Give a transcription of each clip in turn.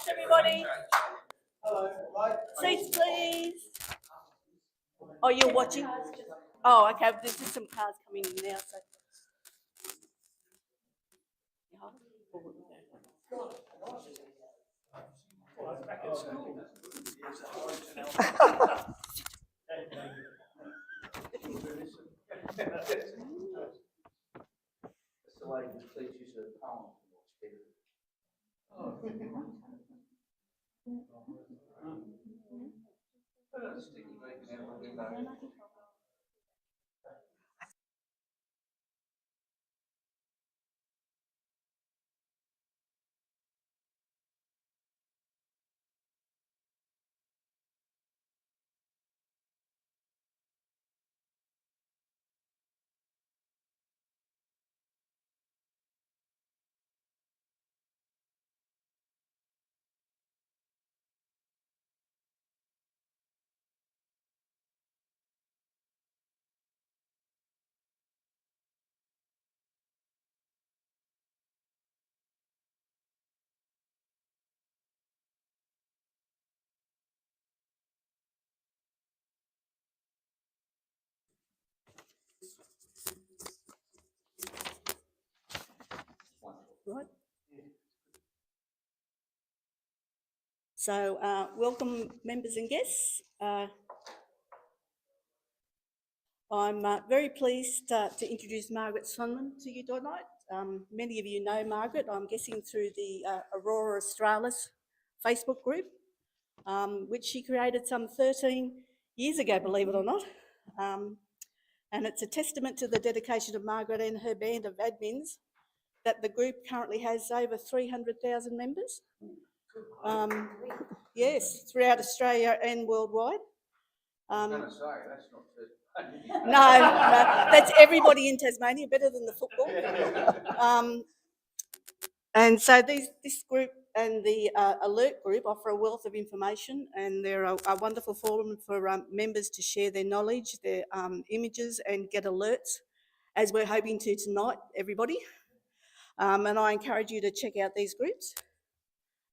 Everybody. Seats, please. Oh, you're watching? Oh, okay. There's just some cars coming in now. So. Right. So, welcome members and guests. I'm very pleased to introduce Margaret Sonnemann to you tonight. Many of you know Margaret, I'm guessing through the Aurora Australis Facebook group, which she created some 13 years ago, believe it or not. And it's a testament to the dedication of Margaret and her band of admins that the group currently has over 300,000 members. Yes, throughout Australia and worldwide. I was going to say, that's not Tasmania. No, that's everybody in Tasmania, better than the football. And so this group and the alert group offer a wealth of information, and they're a wonderful forum for members to share their knowledge, their images, and get alerts, as we're hoping to tonight, everybody. And I encourage you to check out these groups.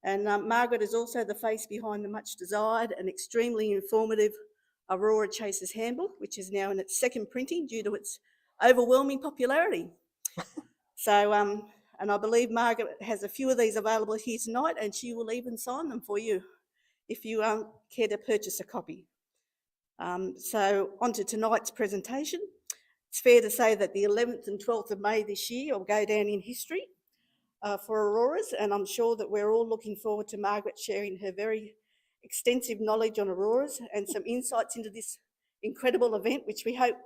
And Margaret is also the face behind the much desired and extremely informative Aurora Chasers Handbook, which is now in its second printing due to its overwhelming popularity. So, and I believe Margaret has a few of these available here tonight, and she will even sign them for you if you care to purchase a copy. So on to tonight's presentation. It's fair to say that the 11th and 12th of May this year will go down in history for Auroras, and I'm sure that we're all looking forward to Margaret sharing her very extensive knowledge on Auroras and some insights into this incredible event, which we hope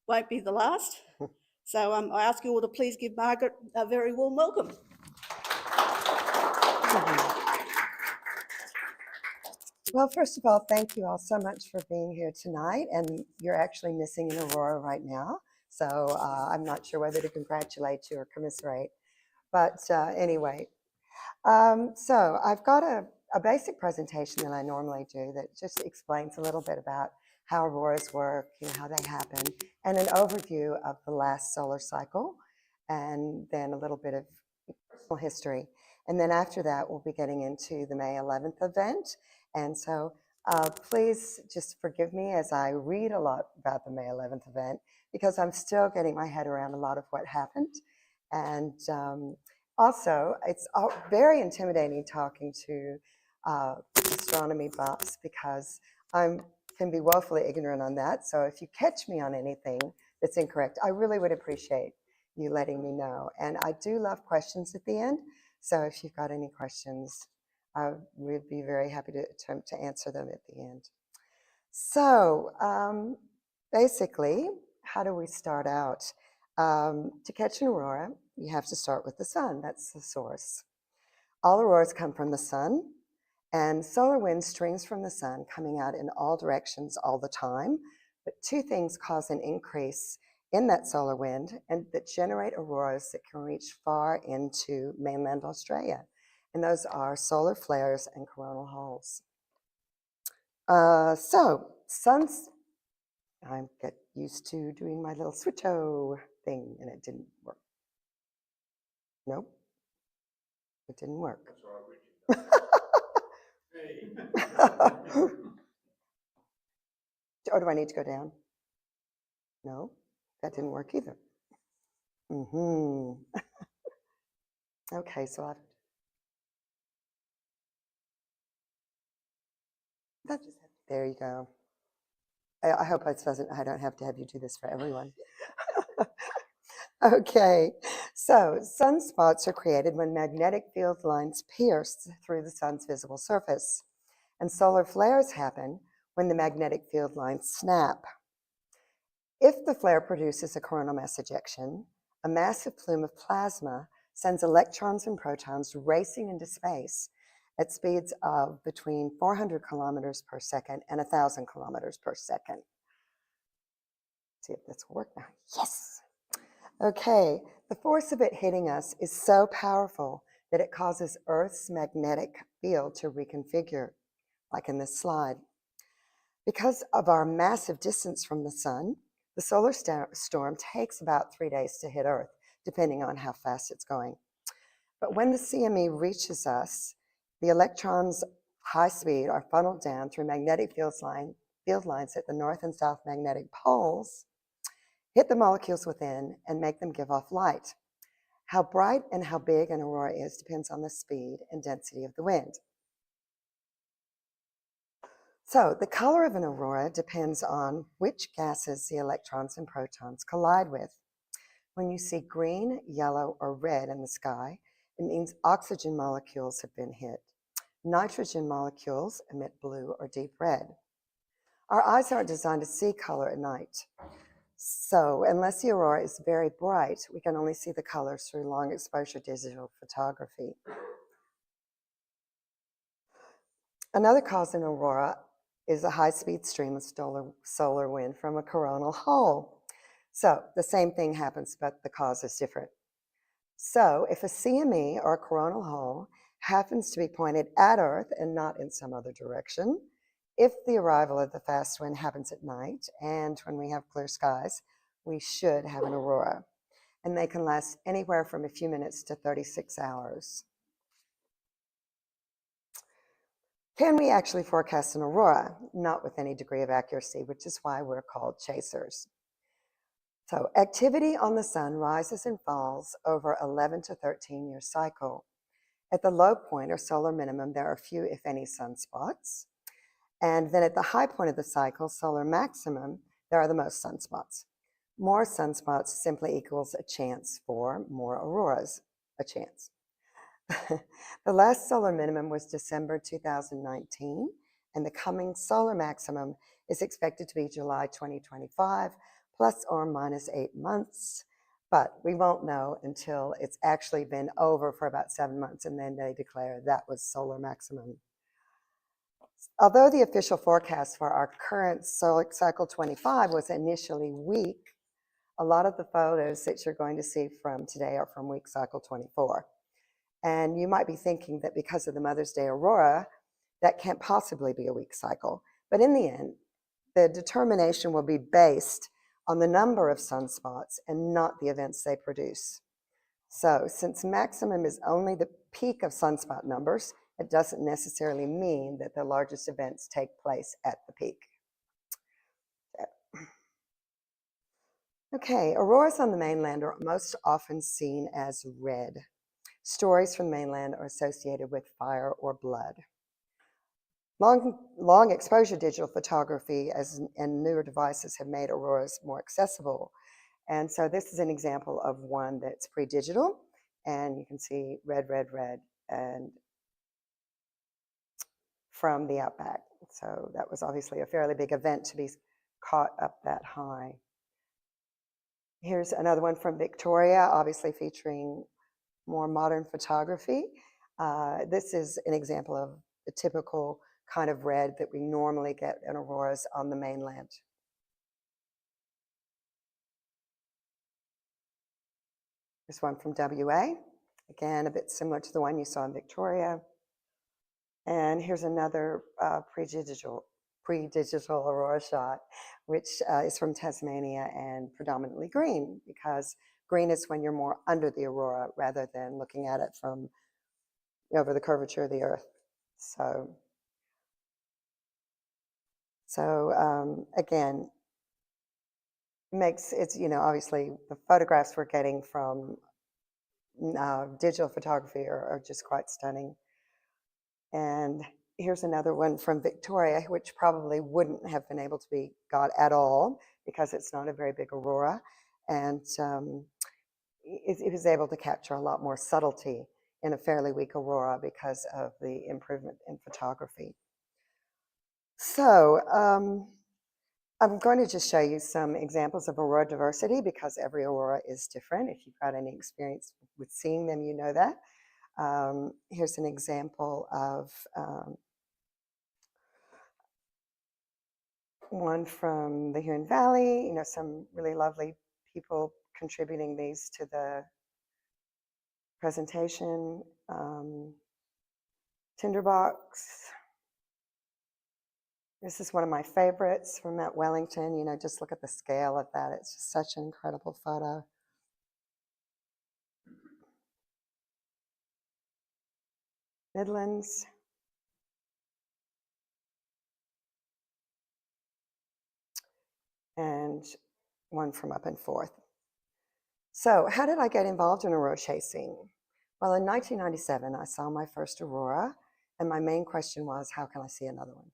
won't be the last. So I ask you all to please give Margaret a very warm welcome. Well, first of all, thank you all so much for being here tonight, and you're actually missing an Aurora right now, so I'm not sure whether to congratulate you or commiserate, but anyway. So I've got a basic presentation that I normally do that just explains a little bit about how auroras work, how they happen, and an overview of the last solar cycle, and then a little bit of personal history. And then after that, we'll be getting into the May 11th event. And so please just forgive me as I read a lot about the May 11th event, because I'm still getting my head around a lot of what happened. And also, it's very intimidating talking to astronomy buffs, because I can be woefully ignorant on that. So if you catch me on anything that's incorrect, I really would appreciate you letting me know. And I do love questions at the end. So if you've got any questions, I would be very happy to attempt to answer them at the end. So basically, how do we start out? To catch an aurora, you have to start with the sun. That's the source. All auroras come from the sun, and solar wind streams from the sun, coming out in all directions all the time. But two things cause an increase in that solar wind and that generate auroras that can reach far into mainland Australia. And those are solar flares and coronal holes. So suns, I get used to doing my little switch-o thing, and it didn't work. Nope, it didn't work. That's all right, Richard. Or do I need to go down? No, that didn't work either. Okay, so there you go. I hope I don't have to have you do this for everyone. Okay, so sunspots are created when magnetic field lines pierce through the sun's visible surface, and solar flares happen when the magnetic field lines snap. If the flare produces a coronal mass ejection, a massive plume of plasma sends electrons and protons racing into space at speeds of between 400 kilometers per second and 1,000 kilometers per second. See if this will work now. Yes. Okay, the force of it hitting us is so powerful that it causes Earth's magnetic field to reconfigure, like in this slide. Because of our massive distance from the sun, the solar storm takes about 3 days to hit Earth, depending on how fast it's going. But when the CME reaches us, the electrons' high speed are funneled down through magnetic field lines at the north and south magnetic poles, hit the molecules within, and make them give off light. How bright and how big an aurora is depends on the speed and density of the wind. So the color of an aurora depends on which gases the electrons and protons collide with. When you see green, yellow, or red in the sky, it means oxygen molecules have been hit. Nitrogen molecules emit blue or deep red. Our eyes aren't designed to see color at night. So unless the aurora is very bright, we can only see the colors through long exposure digital photography. Another cause of an aurora is a high-speed stream of solar wind from a coronal hole. So the same thing happens, but the cause is different. So if a CME or a coronal hole happens to be pointed at Earth and not in some other direction, if the arrival of the fast wind happens at night and when we have clear skies, we should have an aurora. And they can last anywhere from a few minutes to 36 hours. Can we actually forecast an aurora? Not with any degree of accuracy, which is why we're called chasers. So activity on the sun rises and falls over 11 to 13-year cycle. At the low point or solar minimum, there are few, if any, sunspots. And then at the high point of the cycle, solar maximum, there are the most sunspots. More sunspots simply equals a chance for more auroras, a chance. The last solar minimum was December 2019, and the coming solar maximum is expected to be July 2025, plus or minus 8 months. But we won't know until it's actually been over for about 7 months, and then they declare that was solar maximum. Although the official forecast for our current solar cycle 25 was initially weak, a lot of the photos that you're going to see from today are from week cycle 24. And you might be thinking that because of the Mother's Day aurora, that can't possibly be a weak cycle. But in the end, the determination will be based on the number of sunspots and not the events they produce. So since maximum is only the peak of sunspot numbers, it doesn't necessarily mean that the largest events take place at the peak. Okay, auroras on the mainland are most often seen as red. Stories from the mainland are associated with fire or blood. Long exposure digital photography and newer devices have made auroras more accessible. And so this is an example of one that's pre-digital, and you can see red, red, red, and from the outback. So that was obviously a fairly big event to be caught up that high. Here's another one from Victoria, obviously featuring more modern photography. This is an example of the typical kind of red that we normally get in auroras on the mainland. Here's one from WA, again, a bit similar to the one you saw in Victoria. And here's another pre-digital aurora shot, which is from Tasmania and predominantly green, because green is when you're more under the aurora rather than looking at it from over the curvature of the Earth. So So again, makes it's, obviously the photographs we're getting from digital photography are just quite stunning. And here's another one from Victoria, which probably wouldn't have been able to be got at all because it's not a very big aurora. And it was able to capture a lot more subtlety in a fairly weak aurora because of the improvement in photography. So I'm going to just show you some examples of aurora diversity because every aurora is different. If you've got any experience with seeing them, you know that. Here's an example of one from the Huon Valley, some really lovely people contributing these to the presentation. Tinderbox. This is one of my favorites from Mount Wellington. Just look at the scale of that. It's just such an incredible photo. Midlands. And one from up and forth. So how did I get involved in aurora chasing? Well, in 1997, I saw my first aurora, and my main question was, how can I see another one?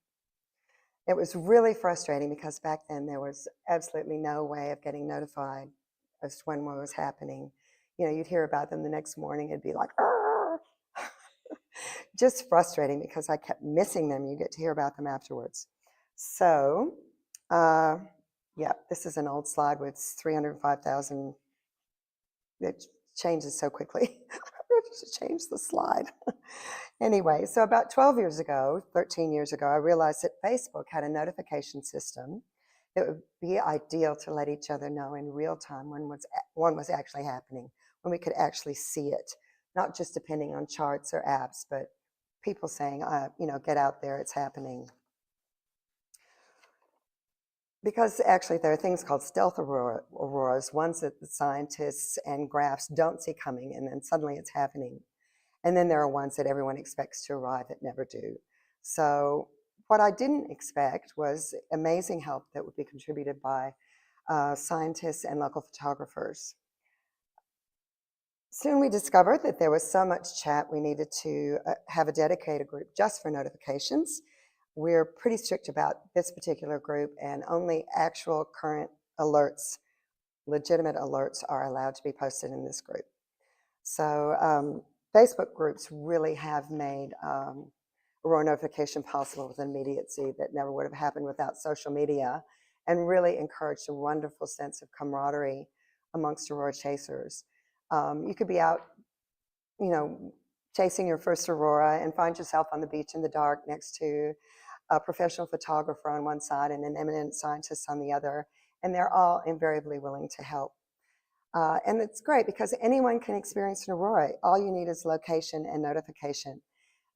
It was really frustrating because back then there was absolutely no way of getting notified as to when one was happening. You'd hear about them the next morning, it'd be like, just frustrating because I kept missing them. You get to hear about them afterwards. So, yeah, this is an old slide with 305,000. It changes so quickly. I have to change the slide. Anyway, so about 12 years ago, 13 years ago, I realized that Facebook had a notification system that would be ideal to let each other know in real time when one was actually happening, when we could actually see it, not just depending on charts or apps, but people saying, get out there, it's happening. Because actually there are things called stealth auroras, ones that the scientists and graphs don't see coming, and then suddenly it's happening. And then there are ones that everyone expects to arrive that never do. So what I didn't expect was amazing help that would be contributed by scientists and local photographers. Soon we discovered that there was so much chat we needed to have a dedicated group just for notifications. We're pretty strict about this particular group, and only actual current alerts, legitimate alerts, are allowed to be posted in this group. So Facebook groups really have made aurora notification possible with immediacy that never would have happened without social media, and really encouraged a wonderful sense of camaraderie amongst aurora chasers. You could be out, chasing your first aurora and find yourself on the beach in the dark next to a professional photographer on one side and an eminent scientist on the other, and they're all invariably willing to help. And it's great because anyone can experience an aurora. All you need is location and notification.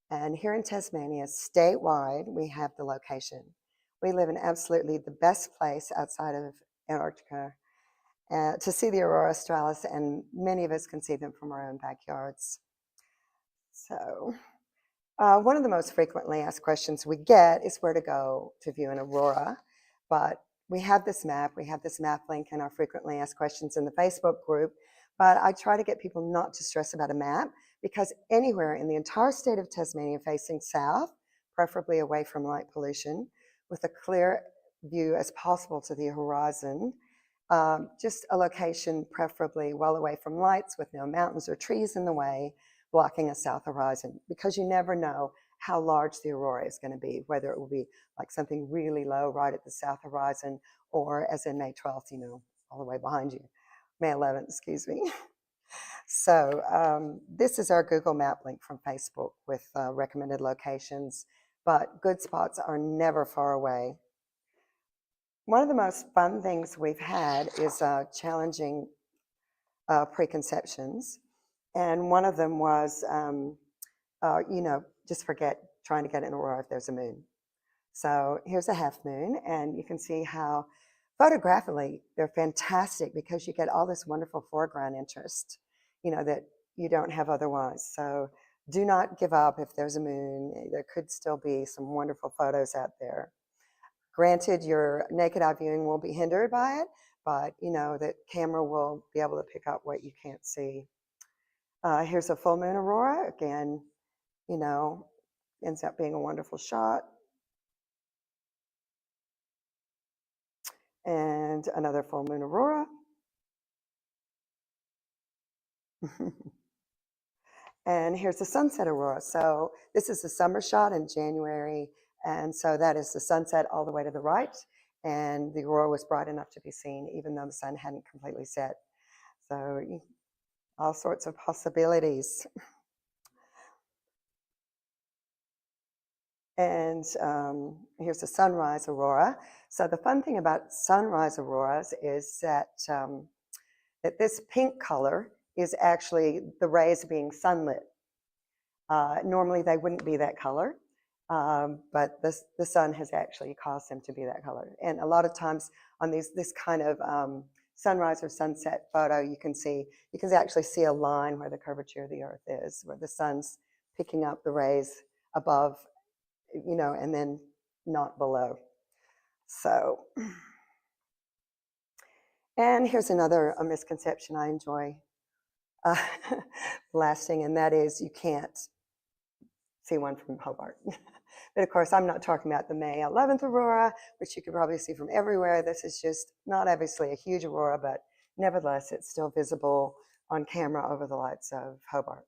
And here in Tasmania, statewide, we have the location. We live in absolutely the best place outside of Antarctica to see the Aurora Australis, and many of us can see them from our own backyards. So one of the most frequently asked questions we get is where to go to view an aurora. But we have this map link in our frequently asked questions in the Facebook group. But I try to get people not to stress about a map, because anywhere in the entire state of Tasmania facing south, preferably away from light pollution, with a clear view as possible to the horizon, just a location preferably well away from lights with no mountains or trees in the way, blocking a south horizon, because you never know how large the aurora is going to be, whether it will be like something really low right at the south horizon, or as in May 12th, all the way behind you, May 11th, excuse me. So this is our Google Map link from Facebook with recommended locations, but good spots are never far away. One of the most fun things we've had is challenging preconceptions. And one of them was, just forget trying to get an aurora if there's a moon. So here's a half moon, and you can see how photographically they're fantastic because you get all this wonderful foreground interest, that you don't have otherwise. So do not give up if there's a moon. There could still be some wonderful photos out there. Granted, your naked eye viewing will be hindered by it, but you know that camera will be able to pick up what you can't see. Here's a full moon aurora. Again, you know, ends up being a wonderful shot. And another full moon aurora. And here's the sunset aurora. So this is the summer shot in January. And so that is the sunset all the way to the right. And the aurora was bright enough to be seen, even though the sun hadn't completely set. So all sorts of possibilities. And here's the sunrise aurora. So the fun thing about sunrise auroras is that, that this pink color is actually the rays being sunlit. Normally they wouldn't be that color, but the sun has actually caused them to be that color. And a lot of times on this kind of sunrise or sunset photo, you can actually see a line where the curvature of the earth is, where the sun's picking up the rays above, you know, and then not below. So, and here's another misconception I enjoy blasting, and that is you can't see one from Hobart. But of course, I'm not talking about the May 11th aurora, which you can probably see from everywhere. This is just not obviously a huge aurora, but nevertheless, it's still visible on camera over the lights of Hobart.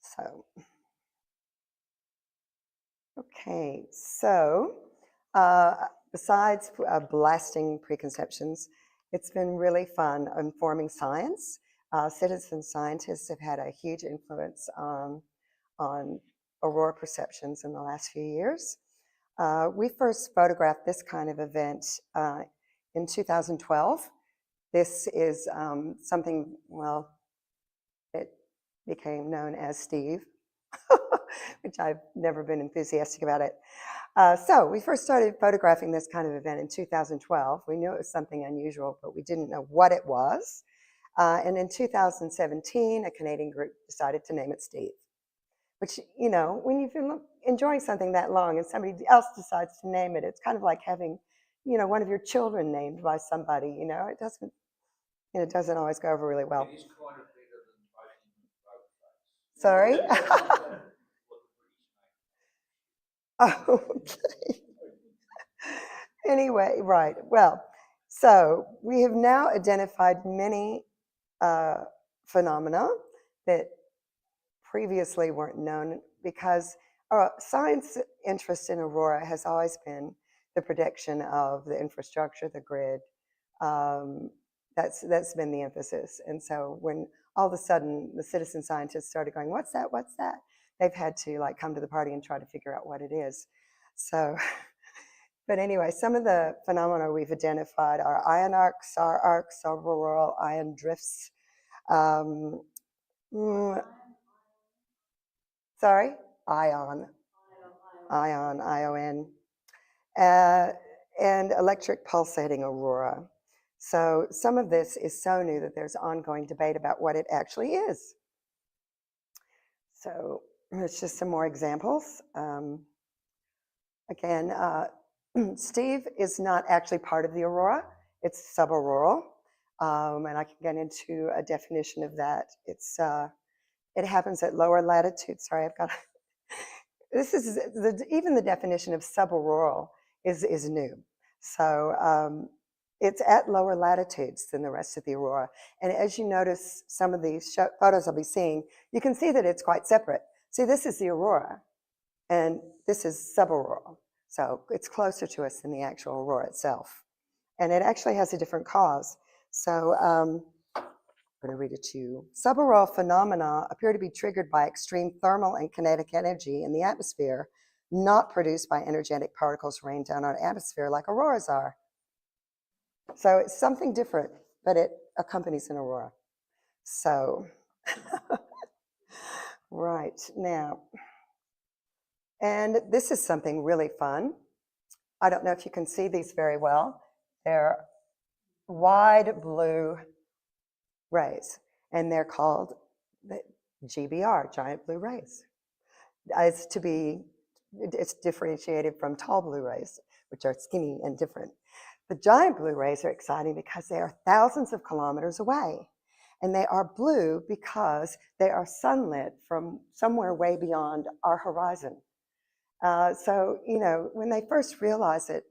So, okay, so besides blasting preconceptions, it's been really fun informing science. Citizen scientists have had a huge influence on aurora perceptions in the last few years. We first photographed this kind of event in 2012. This is something, well, it became known as Steve, which I've never been enthusiastic about it. So we first started photographing this kind of event in 2012. We knew it was something unusual, but we didn't know what it was. And in 2017, a Canadian group decided to name it Steve, which, you know, when you've been enjoying something that long and somebody else decides to name it, it's kind of like having, you know, one of your children named by somebody, you know, it doesn't always go over really well. It is kind of bigger than Sorry? Okay. Anyway, right. Well, so we have now identified many phenomena that previously weren't known because science interest in aurora has always been the prediction of the infrastructure, the grid. That's been the emphasis. And so when all of a sudden the citizen scientists started going, what's that, what's that? They've had to like come to the party and try to figure out what it is. So, but anyway, some of the phenomena we've identified are ion arcs, SAR arcs, auroral ion drifts. Sorry? Ion, I-O-N. And electric pulsating aurora. So some of this is so new that there's ongoing debate about what it actually is. So there's just some more examples. Again, Steve is not actually part of the aurora. It's subauroral. And I can get into a definition of that. It happens at lower latitudes. Sorry, I've got this is even the definition of subauroral is new. So it's at lower latitudes than the rest of the aurora. And as you notice some of these photos I'll be seeing, you can see that it's quite separate. See, this is the aurora, and this is subauroral. So it's closer to us than the actual aurora itself. And it actually has a different cause. So I'm going to read it to you. Subauroral phenomena appear to be triggered by extreme thermal and kinetic energy in the atmosphere, not produced by energetic particles rained down on atmosphere like auroras are. So it's something different, but it accompanies an aurora. So, right now, and this is something really fun. I don't know if you can see these very well. They're wide blue rays, and they're called the GBR, giant blue rays. It's differentiated from tall blue rays, which are skinny and different. The giant blue rays are exciting because they are thousands of kilometers away. And they are blue because they are sunlit from somewhere way beyond our horizon. So, you know, when they first realized it,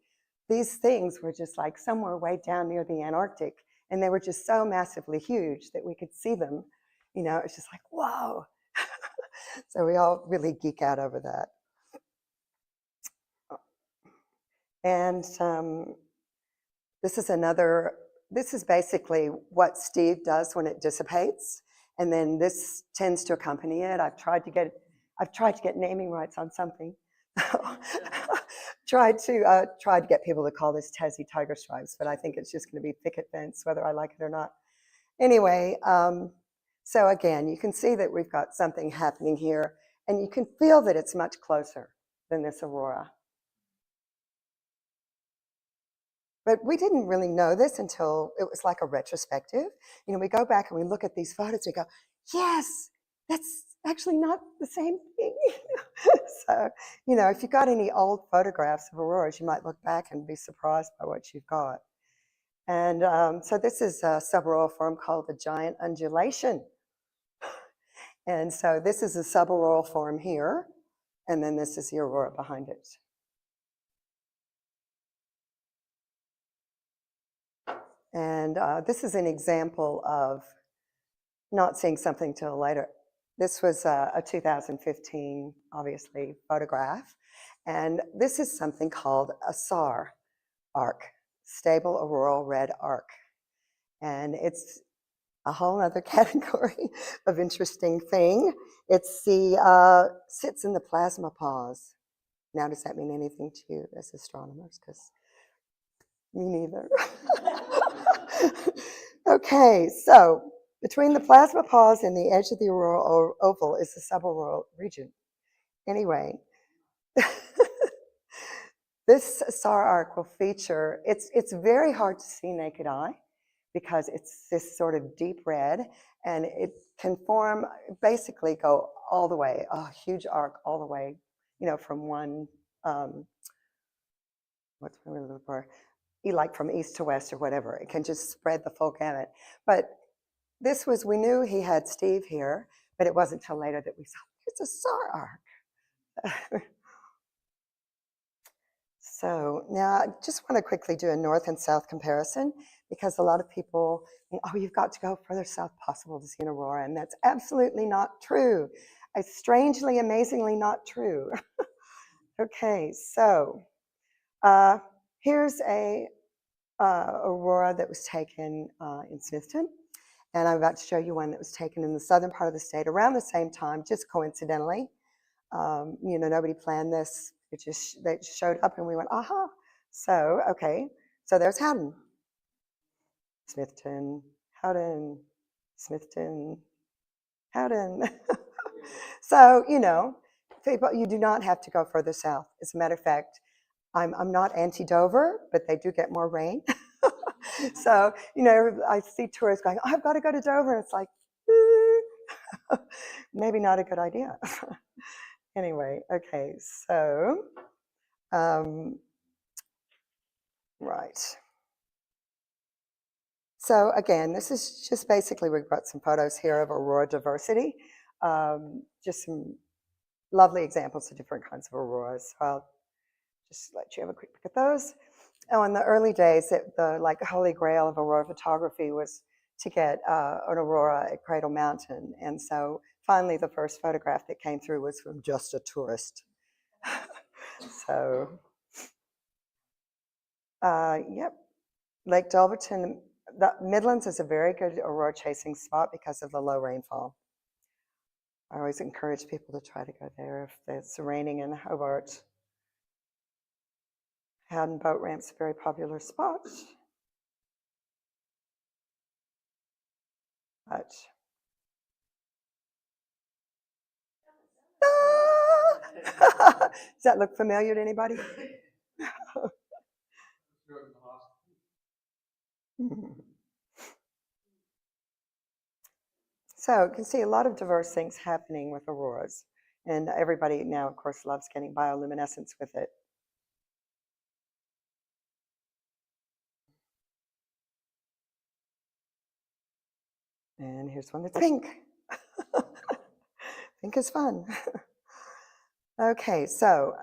these things were just like somewhere way down near the Antarctic, and they were just so massively huge that we could see them. You know, it's just like, whoa. So we all really geek out over that. And this is basically what Steve does when it dissipates. And then this tends to accompany it. I've tried to get naming rights on something. tried to get people to call this Tassie tiger stripes, but I think it's just going to be picket fence, whether I like it or not. Anyway, so again, you can see that we've got something happening here, and you can feel that it's much closer than this aurora. But we didn't really know this until it was like a retrospective. You know, we go back and we look at these photos, we go, yes, that's actually not the same thing. So, you know, if you've got any old photographs of auroras, you might look back and be surprised by what you've got. And so this is a subaurora form called the giant undulation. And so this is a subaurora form here, and then this is the aurora behind it. And this is an example of not seeing something till later. This was a 2015, obviously, photograph. And this is something called a SAR arc, stable auroral red arc. And it's a whole other category of interesting thing. It's sits in the plasma pause. Now, does that mean anything to you as astronomers? Because me neither. Okay, so between the plasma pause and the edge of the auroral oval is the subauroral region. Anyway, this SAR arc will feature, it's very hard to see naked eye because it's this sort of deep red, and it can form, basically go all the way, a huge arc all the way, you know, from one, what's my word for? Like from east to west or whatever. It can just spread the full gamut. But this was, we knew he had Steve here, but it wasn't until later that we saw it's a SAR arc. So now I just want to quickly do a north and south comparison, because a lot of people think, oh, you've got to go further south possible to see an aurora, and that's absolutely not true. It's strangely, amazingly not true. Okay, so here's a aurora that was taken in Smithton, and I'm about to show you one that was taken in the southern part of the state around the same time, just coincidentally. You know, nobody planned this. They just showed up, and we went, aha. So, okay, so there's Howden. Smithton, Howden, Smithton, Howden. So, you know, people, you do not have to go further south. As a matter of fact, I'm not anti-Dover, but they do get more rain. So, you know, I see tourists going, oh, I've got to go to Dover. And it's like, maybe not a good idea. Anyway, okay, so, right. So again, this is just basically, we've got some photos here of aurora diversity. Just some lovely examples of different kinds of auroras. So I'll just let you have a quick look at those. Oh, in the early days, the like holy grail of aurora photography was to get an aurora at Cradle Mountain. And so finally, the first photograph that came through was from just a tourist. So, yep, Lake Dulverton, the Midlands is a very good aurora chasing spot because of the low rainfall. I always encourage people to try to go there if it's raining in Hobart. Howden Boat Ramp's a very popular spot. But does that look familiar to anybody? So you can see a lot of diverse things happening with auroras. And everybody now, of course, loves getting bioluminescence with it. And here's one that's pink. Pink is fun. Okay, so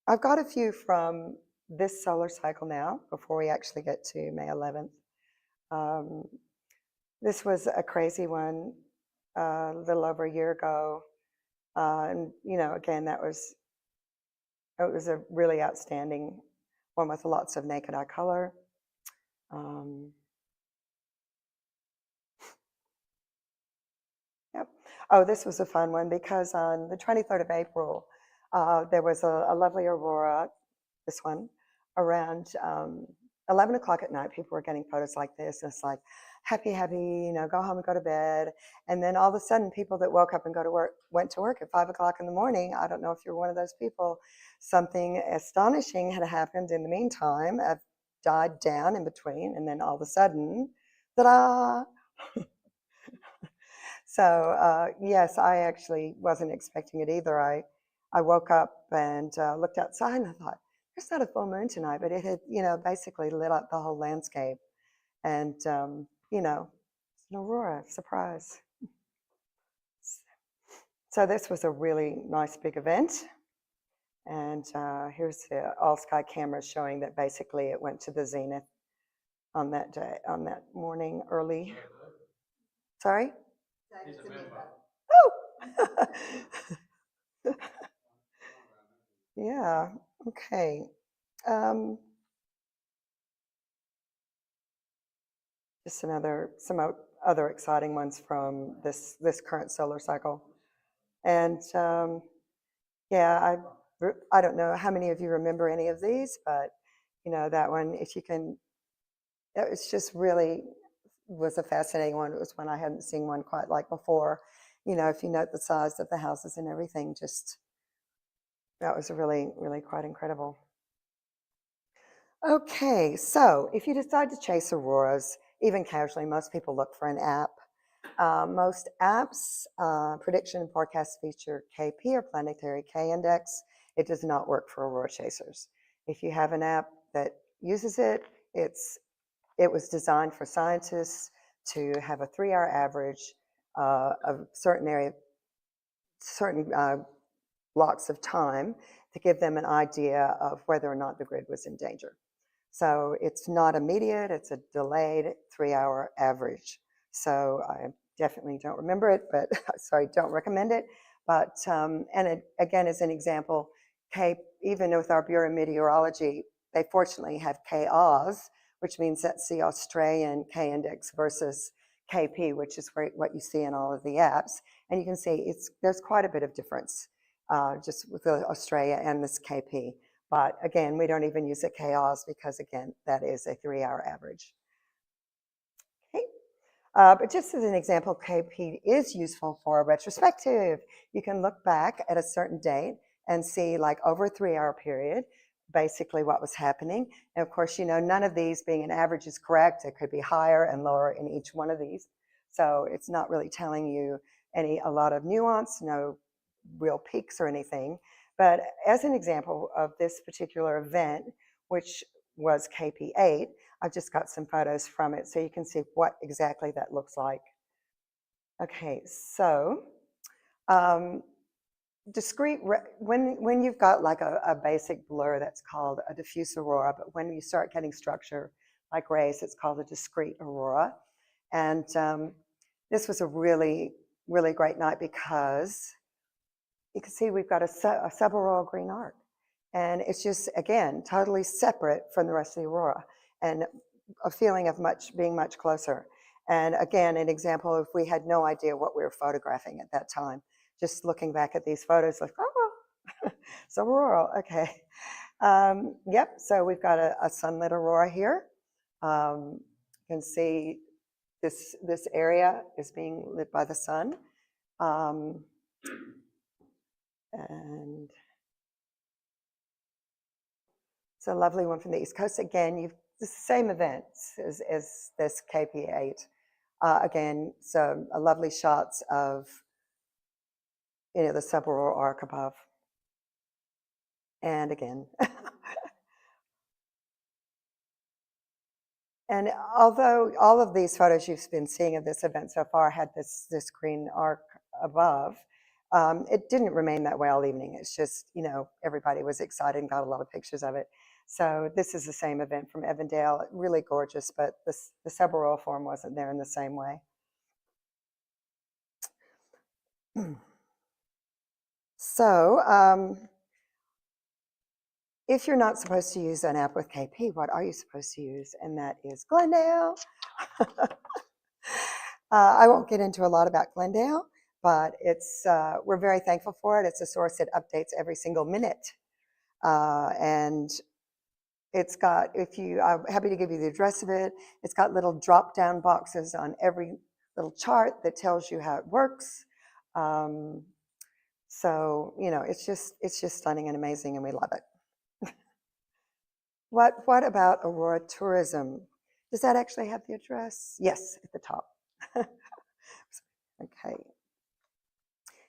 I've got a few from this solar cycle now, before we actually get to May 11th. This was a crazy one a little over a year ago. And, you know, again, it was a really outstanding one with lots of naked eye color. Yep. Oh, this was a fun one because on the 23rd of April, there was a lovely aurora, this one, around 11 o'clock at night. People were getting photos like this. And it's like, happy, you know, go home and go to bed. And then all of a sudden, people that woke up and went to work at 5 o'clock in the morning. I don't know if you're one of those people. Something astonishing had happened in the meantime. I've died down in between. And then all of a sudden, ta-da! So yes, I actually wasn't expecting it either. I woke up and looked outside and I thought, there's not a full moon tonight, but it had, you know, basically lit up the whole landscape. And, you know, it's an aurora, surprise. So this was a really nice big event. And here's the all sky cameras showing that basically it went to the zenith on that day, on that morning early. Sorry? He's a member. Oh! Yeah, okay. Just some other exciting ones from this current solar cycle. And yeah, I don't know how many of you remember any of these, but you know, that one, if you can, it was just really was a fascinating one. It was one I hadn't seen one quite like before. You know, if you note the size of the houses and everything, just that was really, really quite incredible. Okay, so if you decide to chase auroras, even casually, most people look for an app. Most apps, prediction and forecast feature KP or planetary K index. It does not work for aurora chasers. If you have an app that uses it, it was designed for scientists to have a 3-hour average of certain blocks of time to give them an idea of whether or not the grid was in danger. So it's not immediate, it's a delayed 3-hour average. So I definitely don't remember it, but sorry, don't recommend it. But, and it, again, as an example, even with our Bureau of Meteorology, they fortunately have KAUS, which means that's the Australian K index versus KP, which is what you see in all of the apps. And you can see there's quite a bit of difference just with Australia and this KP. But again, we don't even use a KAUS because, again, that is a 3-hour average. Okay. But just as an example, KP is useful for a retrospective. You can look back at a certain date and see, like, over a 3-hour period, basically what was happening. And of course, you know, none of these being an average is correct. It could be higher and lower in each one of these. So it's not really telling you a lot of nuance, no real peaks or anything. But as an example of this particular event, which was KP8, I've just got some photos from it so you can see what exactly that looks like. Okay, so when you've got like a basic blur, that's called a diffuse aurora, but when you start getting structure like rays, it's called a discrete aurora. And this was a really, really great night because you can see we've got a subaraural green arc. And it's just, again, totally separate from the rest of the aurora and a feeling of being much closer. And again, an example if we had no idea what we were photographing at that time, just looking back at these photos like, oh, subaraural, okay. Yep, so we've got a sunlit aurora here. You can see this area is being lit by the sun. And it's a lovely one from the East Coast. Again, you've the same events as this KP8. Again, so a lovely shots of, you know, the subaraural arc above. And again. And although all of these photos you've been seeing of this event so far had this green arc above, it didn't remain that way all evening. It's just, everybody was excited and got a lot of pictures of it. So this is the same event from Evandale, really gorgeous, but the subaurora form wasn't there in the same way. So if you're not supposed to use an app with KP, what are you supposed to use? And that is Glendale. I won't get into a lot about Glendale, but we're very thankful for it. It's a source that updates every single minute. And it's got, I'm happy to give you the address of it. It's got little drop-down boxes on every little chart that tells you how it works. So, it's just stunning and amazing, and we love it. What about Aurora Tourism? Does that actually have the address? Yes, at the top. Okay.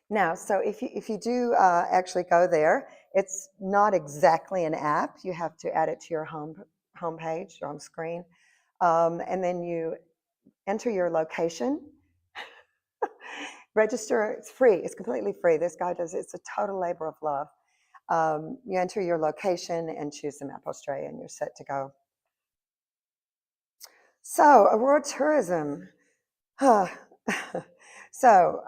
Now, so if you do actually go there, it's not exactly an app. You have to add it to your home page, your home screen, and then you enter your location. Register. It's free. It's completely free. This guy does. It's a total labor of love. You enter your location and choose the map Australia, and you're set to go. So, Aurora Tourism. So,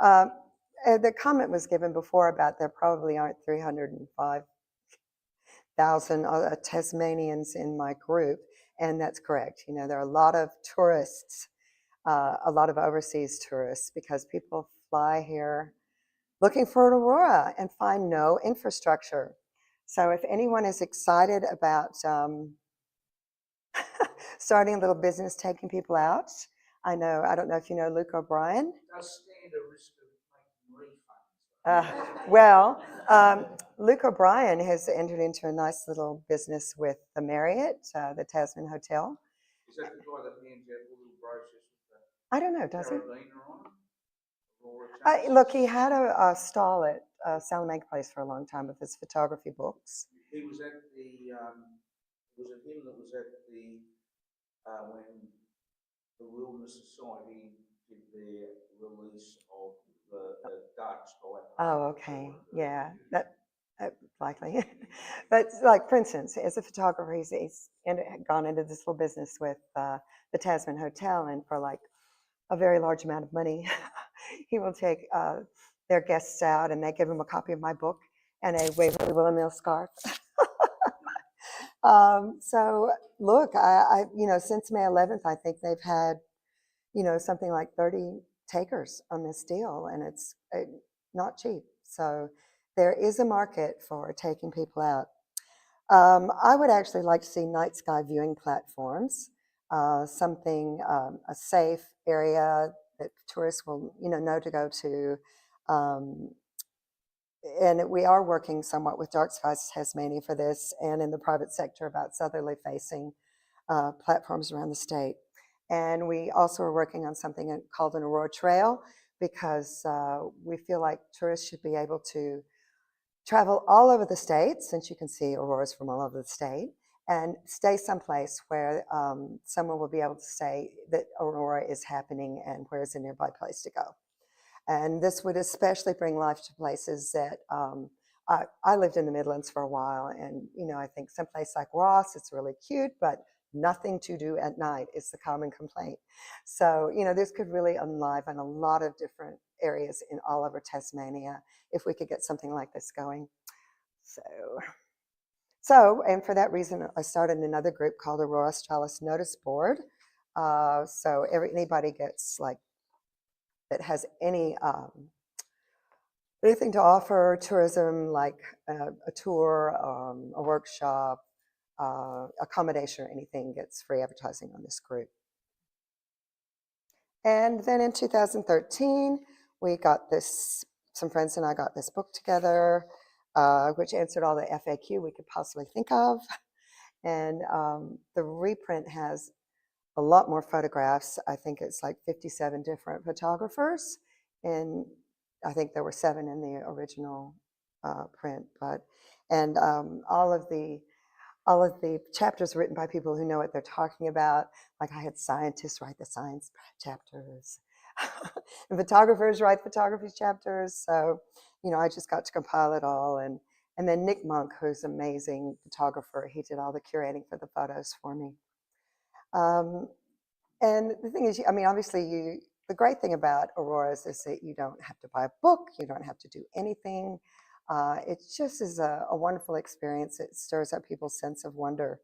the comment was given before about there probably aren't 305,000 Tasmanians in my group, and that's correct. There are a lot of tourists, a lot of overseas tourists, because people fly here looking for an aurora and find no infrastructure. So if anyone is excited about starting a little business taking people out, I don't know if you know Luke O'Brien. Does stand a risk of making refunds? Well, Luke O'Brien has entered into a nice little business with the Marriott, the Tasman Hotel. Is that the guy that hands out all the brochures with the I don't know, does he? carabiner on them? Look, he had a stall at Salamanca Place for a long time with his photography books. He was at the, was it him that was at the, when the Wilderness Society did their release of the dark sky? Oh, okay. Yeah, that likely. But like, for instance, as a photographer, he's gone into this little business with the Tasman Hotel, and for like a very large amount of money, he will take their guests out, and they give him a copy of my book and a Waverly Willamille scarf. So look, since May 11th, I think they've had, something like 30 takers on this deal, and it's not cheap. So there is a market for taking people out. I would actually like to see night sky viewing platforms, something, a safe area that tourists will, know to go to. And we are working somewhat with Dark Skies Tasmania for this, and in the private sector about southerly facing platforms around the state. And we also are working on something called an Aurora Trail, because we feel like tourists should be able to travel all over the state, since you can see auroras from all over the state, and stay someplace where someone will be able to say that aurora is happening and where is a nearby place to go. And this would especially bring life to places that I lived in the Midlands for a while, and I think someplace like Ross, it's really cute, but nothing to do at night is the common complaint. So this could really enliven a lot of different areas in all over Tasmania if we could get something like this going. So, and for that reason, I started another group called Aurora Australis Notice Board. So anybody gets that has anything to offer tourism, like a tour, a workshop, accommodation, or anything, gets free advertising on this group. And then in 2013, we got some friends and I got this book together, which answered all the FAQ we could possibly think of. And the reprint has a lot more photographs. I think it's like 57 different photographers, and I think there were 7 in the original print. And all of the all of the chapters written by people who know what they're talking about. Like I had scientists write the science chapters, and photographers write photography chapters. So, I just got to compile it all. And then Nick Monk, who's an amazing photographer, he did all the curating for the photos for me. And the thing is, obviously the great thing about auroras is that you don't have to buy a book, you don't have to do anything. It just is a wonderful experience. It stirs up people's sense of wonder.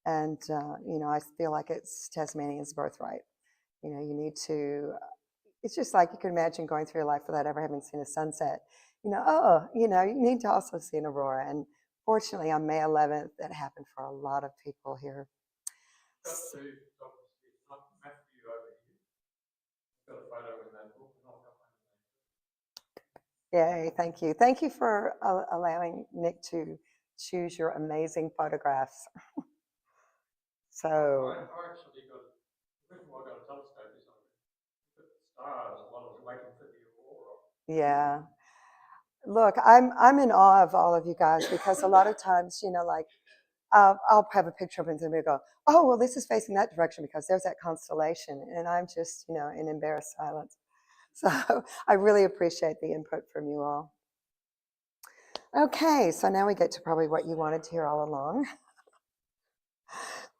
And, I feel like it's Tasmanian's birthright. You need to, it's just like you can imagine going through your life without ever having seen a sunset. You need to also see an aurora. And fortunately, on May 11th, that happened for a lot of people here. Just to Matthew over here. Got a photo in that book. Yay, thank you. Thank you for allowing Nick to choose your amazing photographs. So. I actually got, the reason why I got a telescope is I looked at the stars while I was waiting for the aurora. Yeah. Look, I'm in awe of all of you guys because a lot of times, like, I'll have a picture of it and somebody will go, oh, well, this is facing that direction because there's that constellation. And I'm just, in embarrassed silence. So I really appreciate the input from you all. Okay, so now we get to probably what you wanted to hear all along.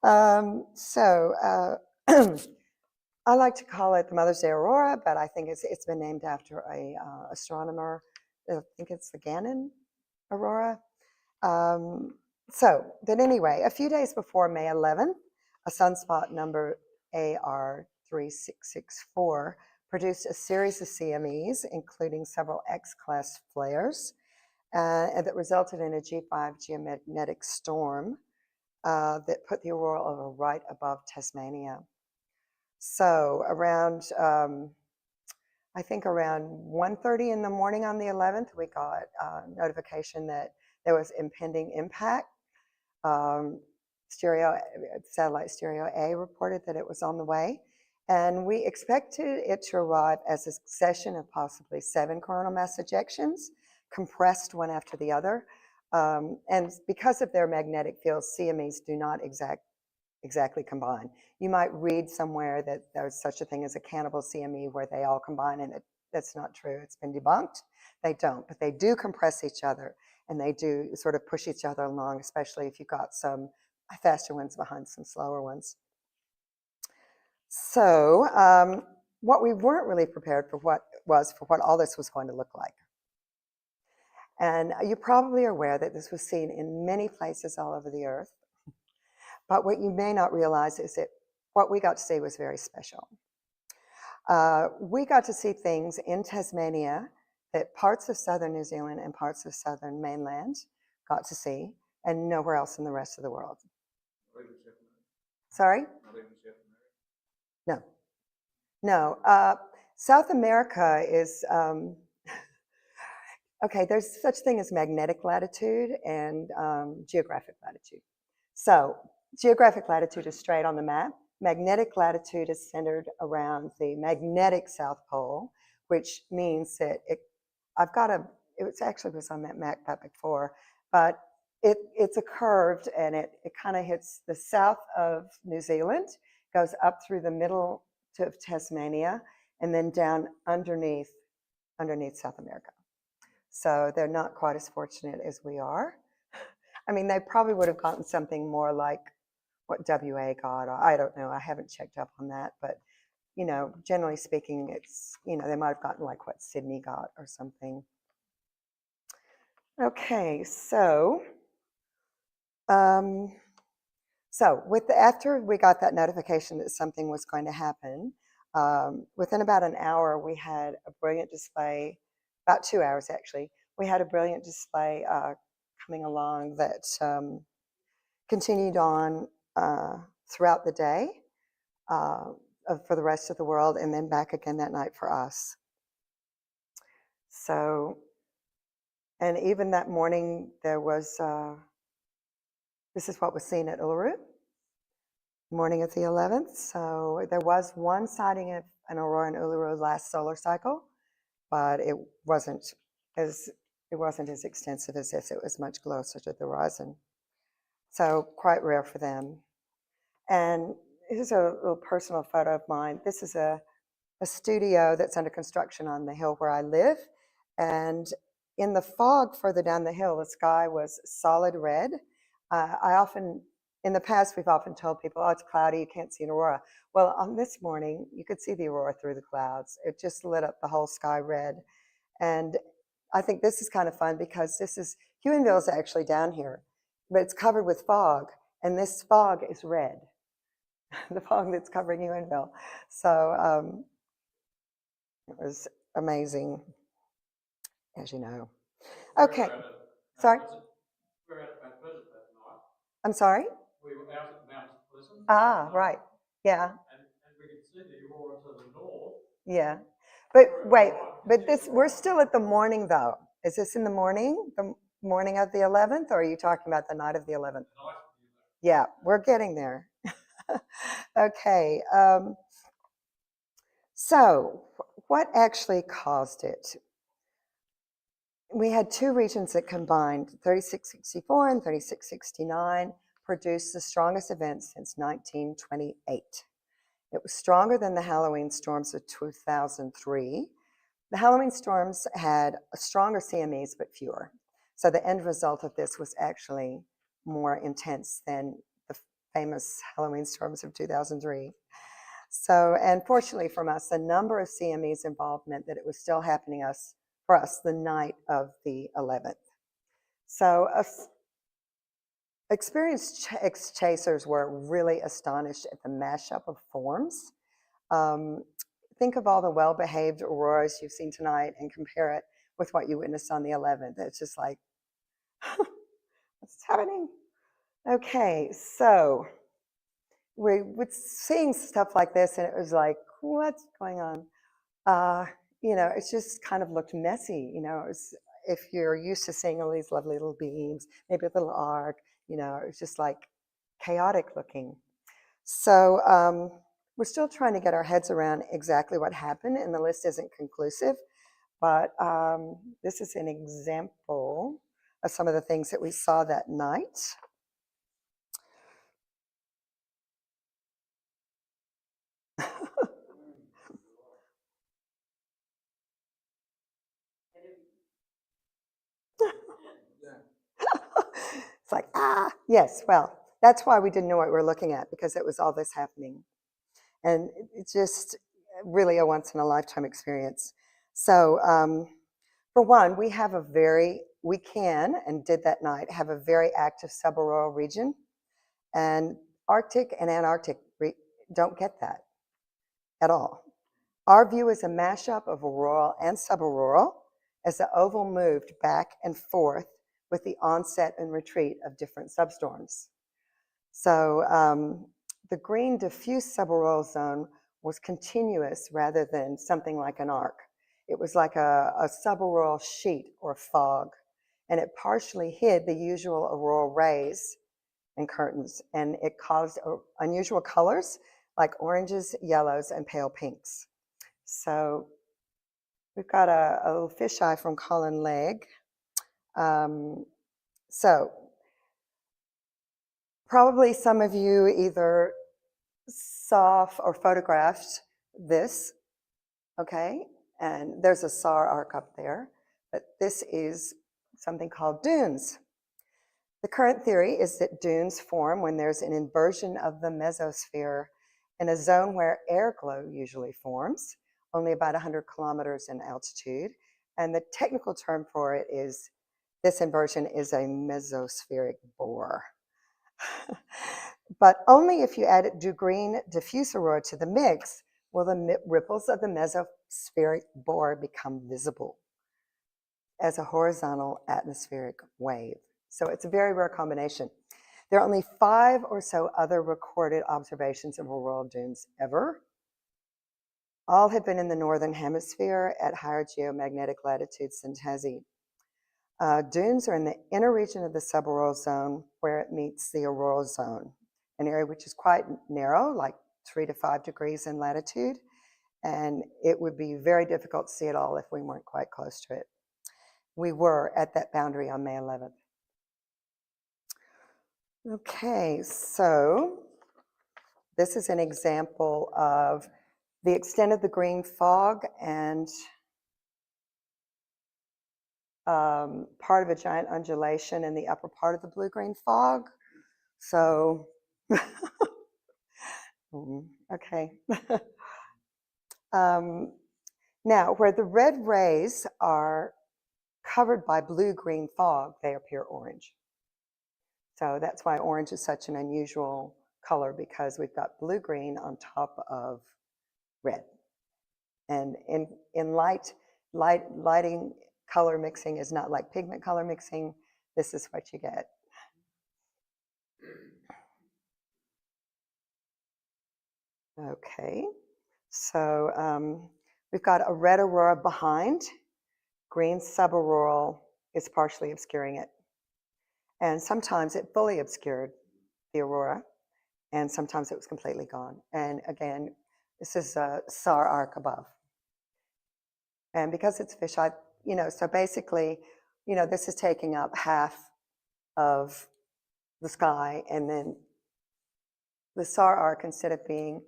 I like to call it the Mother's Day Aurora, but I think it's been named after a astronomer. I think it's the Gannon Aurora. But anyway, a few days before May 11th, a sunspot number AR3664 produced a series of CMEs, including several X-class flares, and that resulted in a G5 geomagnetic storm that put the aurora right above Tasmania. So around, I think around 1:30 in the morning on the 11th, we got notification that there was impending impact. Satellite Stereo A reported that it was on the way, and we expected it to arrive as a succession of possibly 7 coronal mass ejections, compressed one after the other. And because of their magnetic fields, CMEs do not exactly combine. You might read somewhere that there's such a thing as a cannibal CME where they all combine, and that's not true. It's been debunked. They don't, but they do compress each other, and they do sort of push each other along, especially if you've got some faster ones behind some slower ones. So what we weren't really prepared for what all this was going to look like. And you probably are aware that this was seen in many places all over the earth. But what you may not realize is that what we got to see was very special. We got to see things in Tasmania that parts of southern New Zealand and parts of southern mainland got to see, and nowhere else in the rest of the world. Sorry? No. South America is, okay, there's such thing as magnetic latitude and geographic latitude. So geographic latitude is straight on the map. Magnetic latitude is centered around the magnetic South Pole, which means that it actually was on that map before, but it's a curved, and it kind of hits the south of New Zealand, goes up through the middle of Tasmania, and then down underneath South America. So they're not quite as fortunate as we are. I mean, they probably would have gotten something more like what WA got. I don't know. I haven't checked up on that. But, generally speaking, it's, they might have gotten like what Sydney got or something. Okay, so after we got that notification that something was going to happen, within about an hour, we had a brilliant display, about 2 hours actually. We had a brilliant display coming along that continued on throughout the day for the rest of the world, and then back again that night for us. So, and even that morning there was, this is what was seen at Uluru, morning of the 11th. So there was one sighting of an aurora in Uluru last solar cycle, but it wasn't as extensive as this. It was much closer to the horizon. so quite rare for them. And here's a little personal photo of mine. This is a studio that's under construction on the hill where I live. And in the fog further down the hill, the sky was solid red. In the past, we've often told people, oh, it's cloudy, you can't see an aurora. Well, on this morning, you could see the aurora through the clouds. It just lit up the whole sky red. And I think this is kind of fun because Huonville is actually down here, but it's covered with fog, and this fog is red, the fog that's covering Huonville. So it was amazing, as you know. Okay, sorry? We were at Mount Pleasant that night. I'm sorry? We were out at Mount Pleasant. Ah, right, yeah. And we could see the aurora to the north. Yeah, but wait, we're still at the morning though. Is this in the morning, the morning of the 11th, or are you talking about the night of the 11th? Yeah, we're getting there. Okay, so what actually caused it? We had two regions that combined, 3664 and 3669, produced the strongest event since 1928. It was stronger than the Halloween storms of 2003. The Halloween storms had stronger CMEs, but fewer. So the end result of this was actually more intense than the famous Halloween storms of 2003. So, and fortunately from us, the number of CMEs involved meant that it was still happening for us the night of the 11th. So experienced chasers were really astonished at the mashup of forms. Think of all the well-behaved auroras you've seen tonight and compare it with what you witnessed on the 11th. It's just like, what's happening? Okay, so we were seeing stuff like this and it was like, what's going on? You know, it just kind of looked messy. You know, if you're used to seeing all these lovely little beams, maybe a little arc, you know, it was just like chaotic looking. So we're still trying to get our heads around exactly what happened, and the list isn't conclusive, but this is an example of some of the things that we saw that night. It's like, yes, well, that's why we didn't know what we were looking at, because it was all this happening. And it's just really a once in a lifetime experience. So for one, we can, and did that night, have a very active subaurora region. And Arctic and Antarctic don't get that at all. Our view is a mashup of auroral and subauroral as the oval moved back and forth with the onset and retreat of different substorms. So the green diffuse subauroral zone was continuous rather than something like an arc. It was like a subauroral sheet or fog, and it partially hid the usual auroral rays and curtains, and it caused unusual colors like oranges, yellows, and pale pinks. So we've got a little fisheye from Colin Legg. So probably some of you either saw or photographed this, okay? And there's a SAR arc up there, but this is something called dunes. The current theory is that dunes form when there's an inversion of the mesosphere in a zone where air glow usually forms, only about 100 kilometers in altitude. And the technical term for it is, this inversion is a mesospheric bore. But only if you add green diffuse aurora to the mix will the ripples of the mesospheric bore become visible as a horizontal atmospheric wave. So it's a very rare combination. There are only 5 or so other recorded observations of auroral dunes ever. All have been in the northern hemisphere at higher geomagnetic latitudes than Tassie. Dunes are in the inner region of the subauroral zone where it meets the auroral zone, an area which is quite narrow, like 3 to 5 degrees in latitude, and it would be very difficult to see it all if we weren't quite close to it. We were at that boundary on May 11th. Okay, so this is an example of the extent of the green fog and part of a giant undulation in the upper part of the blue-green fog. So, okay. Now, where the red rays are covered by blue-green fog, they appear orange. So that's why orange is such an unusual color, because we've got blue-green on top of red. And in lighting color mixing is not like pigment color mixing. This is what you get. Okay, so we've got a red aurora behind. Green subauroral is partially obscuring it. And sometimes it fully obscured the aurora, and sometimes it was completely gone. And again, this is a SAR arc above. And because it's fisheye, so basically, this is taking up half of the sky, and then the SAR arc, instead of being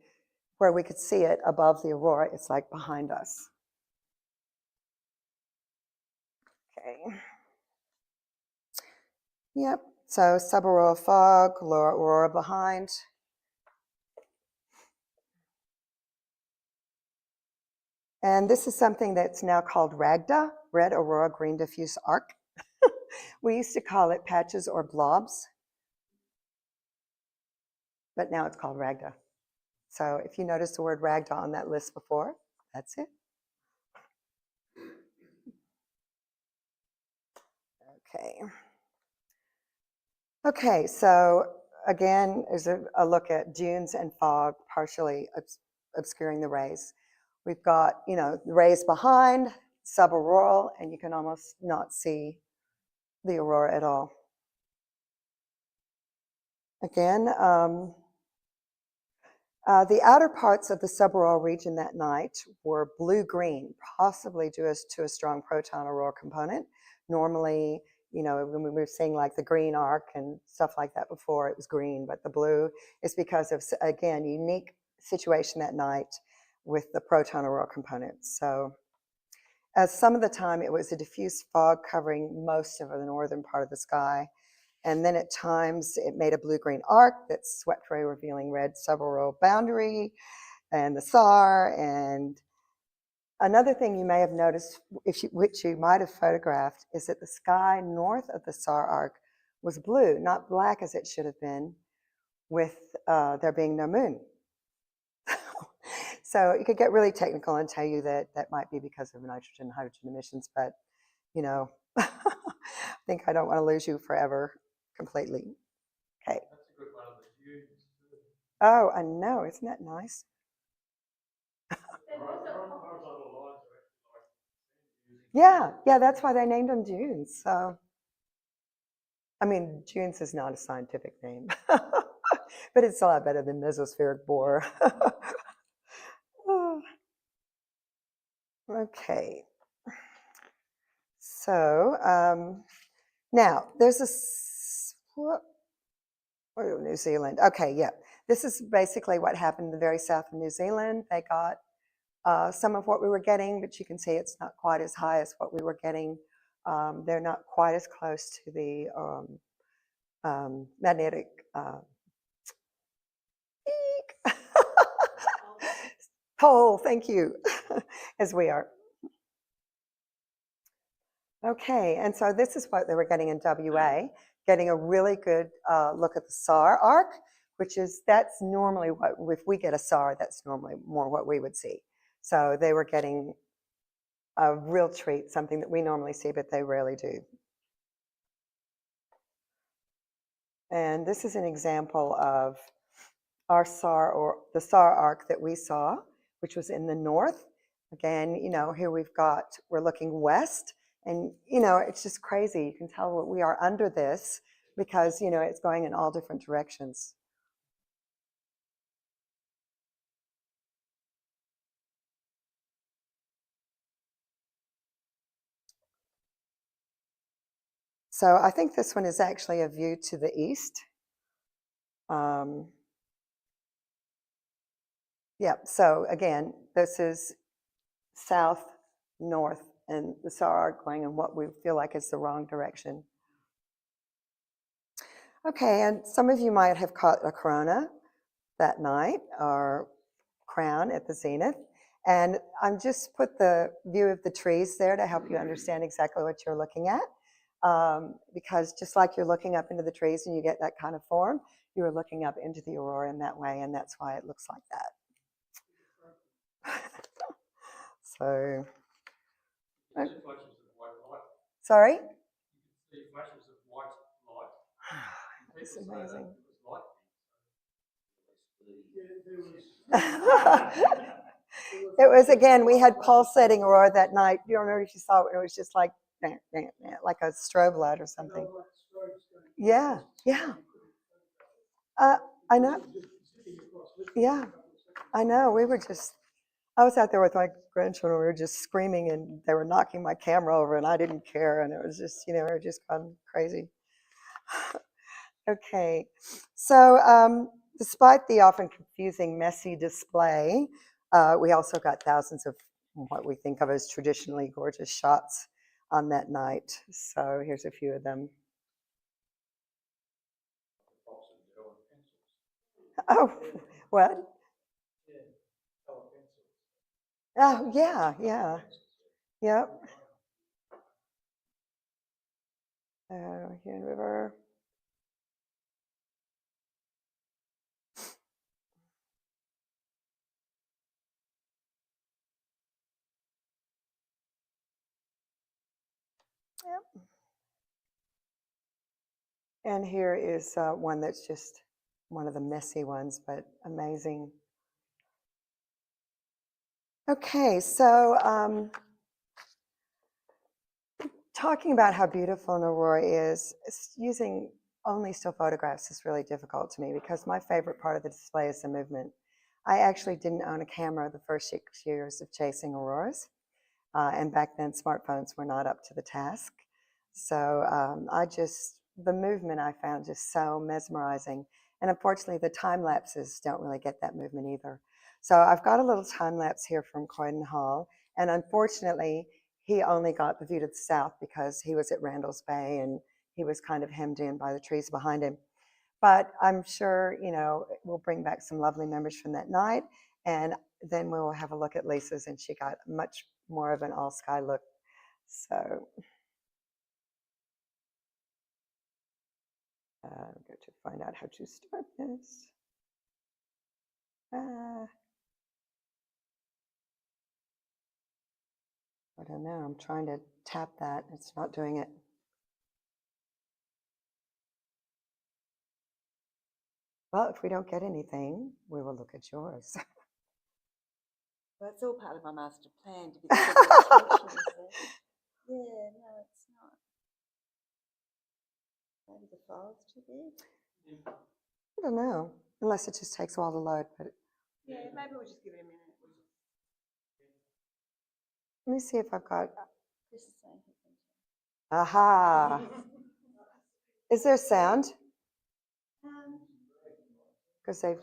where we could see it above the aurora, it's like behind us. Okay. Yep, so subaraural fog, lower aurora behind. And this is something that's now called RAGDA, Red Aurora Green Diffuse Arc. We used to call it patches or blobs, but now it's called RAGDA. So if you notice the word RAGDA on that list before, that's it. Okay. Okay, so again, there's a look at dunes and fog partially obscuring the rays. We've got, the rays behind, subaraural, and you can almost not see the aurora at all. Again, the outer parts of the subaraural region that night were blue-green, possibly due to a strong proton aurora component. Normally, when we were seeing like the green arc and stuff like that before, it was green, but the blue is because of, again, unique situation that night with the proton aurora component. So as some of the time it was a diffuse fog covering most of the northern part of the sky. And then at times it made a blue-green arc that swept away, revealing red subaraural boundary and the SAR. And another thing you may have noticed, which you might have photographed, is that the sky north of the SAR arc was blue, not black as it should have been, with there being no moon. So you could get really technical and tell you that that might be because of nitrogen and hydrogen emissions, but I think I don't want to lose you forever completely. Okay. That's a good one of the dunes too. Oh, I know. Isn't that nice? Horizontal lines are actually like using. Yeah, that's why they named them dunes. So, I mean, dunes is not a scientific name, but it's a lot better than mesospheric bore. Okay. So, now there's New Zealand. Okay, yeah. This is basically what happened in the very south of New Zealand. They got some of what we were getting, but you can see it's not quite as high as what we were getting. They're not quite as close to the magnetic pole, thank you, as we are. Okay, and so this is what they were getting in WA, getting a really good look at the SAR arc, that's normally what, if we get a SAR, that's normally more what we would see. So they were getting a real treat, something that we normally see, but they rarely do. And this is an example of our SAR, or the SAR arc that we saw, which was in the north. Again, here we're looking west, and it's just crazy. You can tell we are under this because it's going in all different directions. So I think this one is actually a view to the east. Yeah, so again, this is south, north, and the SAR are going in what we feel like is the wrong direction. Okay, and some of you might have caught a corona that night or crown at the zenith. And I'm just put the view of the trees there to help you understand exactly what you're looking at. Because just like you're looking up into the trees and you get that kind of form, you're looking up into the aurora in that way, and that's why it looks like that. So, You can see flashes of white light. sorry? You can see flashes of white light. That's People say that amazing. it was lightning. It was, again, we had pulsating aurora that night. Do you remember if you saw it? It was just like, like a strobe light or something. Yeah, yeah. I know. Yeah, I know. We were just, I was out there with my grandchildren. We were just screaming and they were knocking my camera over and I didn't care. And it was just, we were just gone crazy. Okay, so despite the often confusing, messy display, we also got thousands of what we think of as traditionally gorgeous shots on that night. So here's a few of them. Oh, what? Oh, yeah, yeah. Yep. Here in River. Yep. And here is one that's just one of the messy ones, but amazing. Okay, so talking about how beautiful an aurora is, using only still photographs is really difficult to me because my favorite part of the display is the movement. I actually didn't own a camera the first 6 years of chasing auroras, and back then smartphones were not up to the task. So the movement I found just so mesmerizing. And unfortunately, the time lapses don't really get that movement either. So I've got a little time lapse here from Croydon Hall, and unfortunately, he only got the view to the south because he was at Randall's Bay and he was kind of hemmed in by the trees behind him. But I'm sure, we'll bring back some lovely memories from that night. And then we'll have a look at Lisa's, and she got much more of an all sky look. So I'm going to find out how to start this. I don't know. I'm trying to tap that. It's not doing it. Well, if we don't get anything, we will look at yours. Well, it's all part of my master plan to be the center of attention, is it? Yeah, no, it's not. Maybe the file's too big. I don't know, unless it just takes a while to load. But Yeah, maybe we'll just give it a minute. let me see if I've got. Chris is saying he thinks. Aha! Is there sound? Because they've.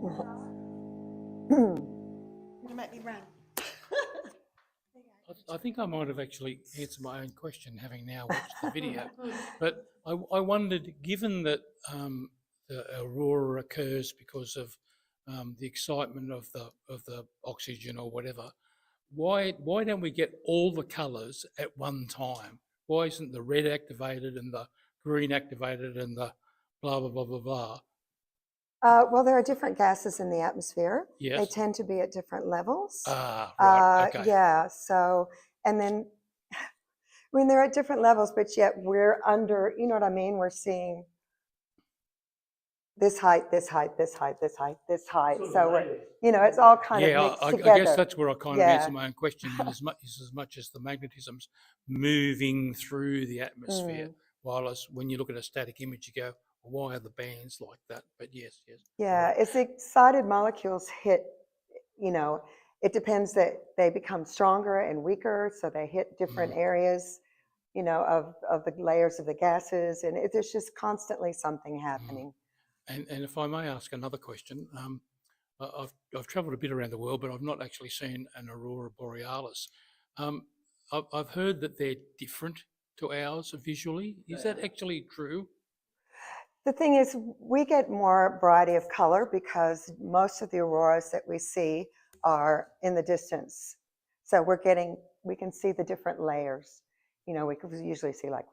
You make me run. I think I might have actually answered my own question, having now watched the video. But I wondered, given that the aurora occurs because of the excitement of the oxygen or whatever, why don't we get all the colours at one time? Why isn't the red activated and the green activated and the blah blah blah blah blah? Well, there are different gases in the atmosphere. They Yes. tend to be at different levels. Ah, right. Okay. Yeah. So, and then when they're at different levels, but yet we're under, you know what I mean? We're seeing this height, this height, this height, this height, this height. So we're, you know, it's all kind of Yeah, mixed I together. guess that's where I kind of Yeah. answer my own question. In as much as the magnetism's moving through the atmosphere, while when you look at a static image, you go, well, why are the bands like that? But yes. Yeah, Right. as the excited molecules hit, you know, it depends that they become stronger and weaker, so they hit different areas, you know, of the layers of the gases, and there's just constantly something happening. And if I may ask another question, I've travelled a bit around the world, but I've not actually seen an aurora borealis. I've heard that they're different to ours visually. Is that actually true? The thing is, we get more variety of color because most of the auroras that we see are in the distance. So we can see the different layers. You know, we could usually see like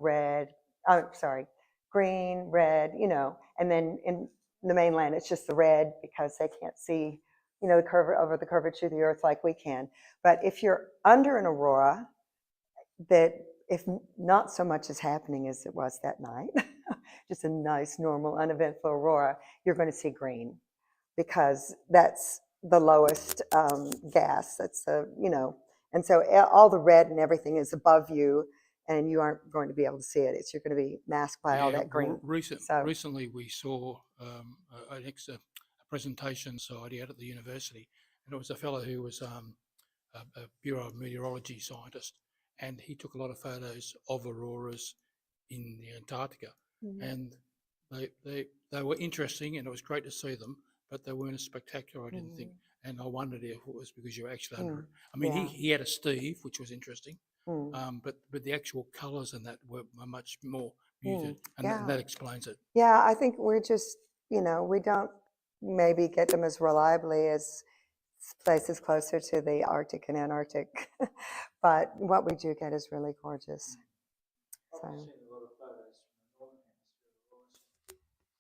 green, red, you know, and then in the mainland, it's just the red because they can't see, you know, over the curvature of the earth like we can. But if you're under an aurora, that if not so much is happening as it was that night, just a nice, normal, uneventful aurora, you're going to see green because that's the lowest gas. That's you know, and so all the red and everything is above you, and you aren't going to be able to see it. You're going to be masked by all that green. Well, recently we saw a presentation society out at the university, and it was a fellow who was a Bureau of Meteorology scientist, and he took a lot of photos of auroras in the Antarctica, and they were interesting, and it was great to see them, but they weren't as spectacular, I didn't think. And I wondered if it was because you were actually under it. I mean, he had a Steve, which was interesting, but the actual colours and that were much more muted, and that explains it. Yeah, I think we're just, you know, we don't maybe get them as reliably as places closer to the Arctic and Antarctic, but what we do get is really gorgeous. So. I've seen a lot of photos from the northern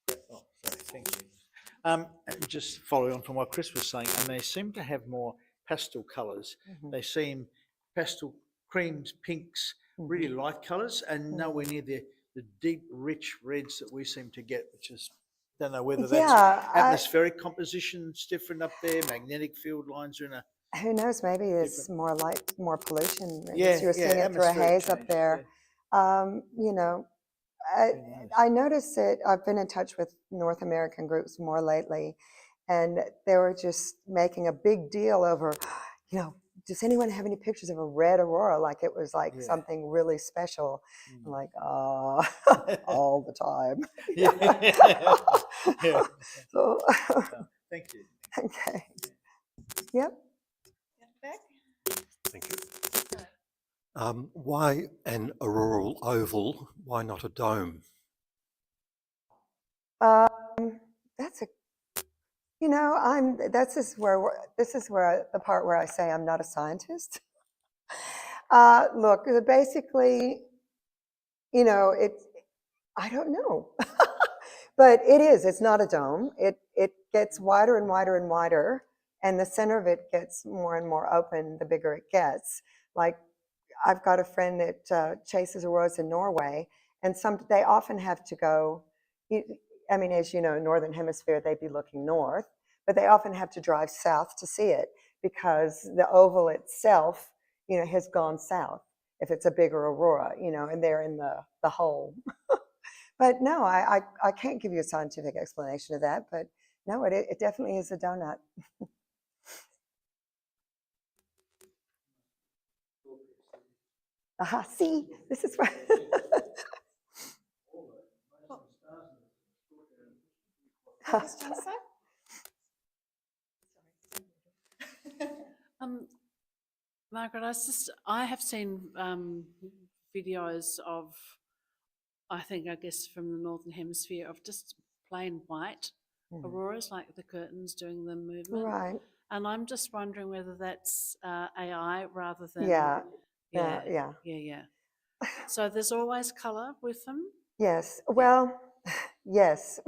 hemisphere. Oh, sorry, thank you. Just following on from what Chris was saying, and they seem to have more pastel colours. They seem pastel creams, pinks, really light colours, and nowhere near the deep, rich reds that we seem to get, which is, don't know whether that's atmospheric composition's different up there, magnetic field lines are in a... Who knows, maybe it's more light, more pollution. Yeah, you're seeing it through a haze up there. You know, I noticed that I've been in touch with North American groups more lately, and they were just making a big deal over, you know, does anyone have any pictures of a red aurora? Like it was like something really special. I'm like, all the time. So, thank you. Okay. Yep. Thank you. Why an auroral oval? Why not a dome? That's a, you know, this is where the part where I say I'm not a scientist. Look, basically, you know, I don't know, but it's not a dome. It gets wider and wider and wider, and the center of it gets more and more open the bigger it gets. Like, I've got a friend that chases auroras in Norway, and they often have to go, I mean, as you know, Northern Hemisphere, they'd be looking north, but they often have to drive south to see it because the oval itself, you know, has gone south if it's a bigger aurora, you know, and they're in the hole. But no, I can't give you a scientific explanation of that, but no, it definitely is a donut. Aha, see, this is why. Margaret, I have seen videos of, I guess from the Northern Hemisphere, of just plain white auroras, like the curtains doing the movement. Right. And I'm just wondering whether that's AI rather than... Yeah. Yeah. So there's always colour with them? Yes. Well, yes.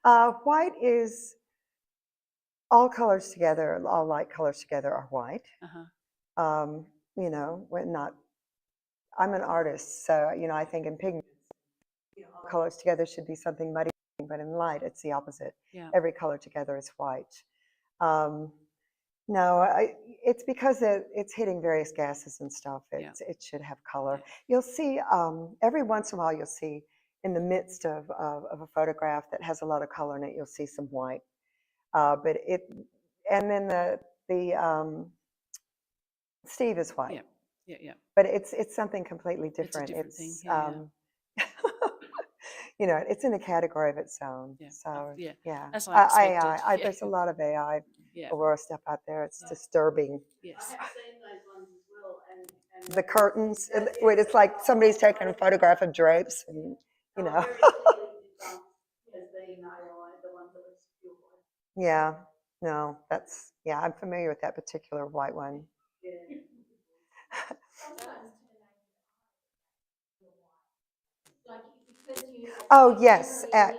White is all colors together, all light colors together are white. Uh-huh. You know, I'm an artist, so, you know, I think in pigments, all colors together should be something muddy, but in light, it's the opposite. Yeah. Every color together is white. No, it's because it's hitting various gases and stuff. It should have color. Yeah. You'll see, every once in a while, you'll see in the midst of a photograph that has a lot of color in it, you'll see some white. And then the Steve is white. Yeah. But it's something completely different. It's a different thing. Yeah. You know, it's in a category of its own. Yeah. So yeah, As I expected. AI. Yeah. There's a lot of AI Yeah. Aurora stuff out there. It's Yeah. disturbing. Yes. I have seen those ones as well. And The curtains, where it's like somebody's taking a photograph of drapes, and you know. very clearly debunked as being AI, the ones that were pure white. Yeah. No, I'm familiar with that particular white one. Yeah. Oh yes, yeah.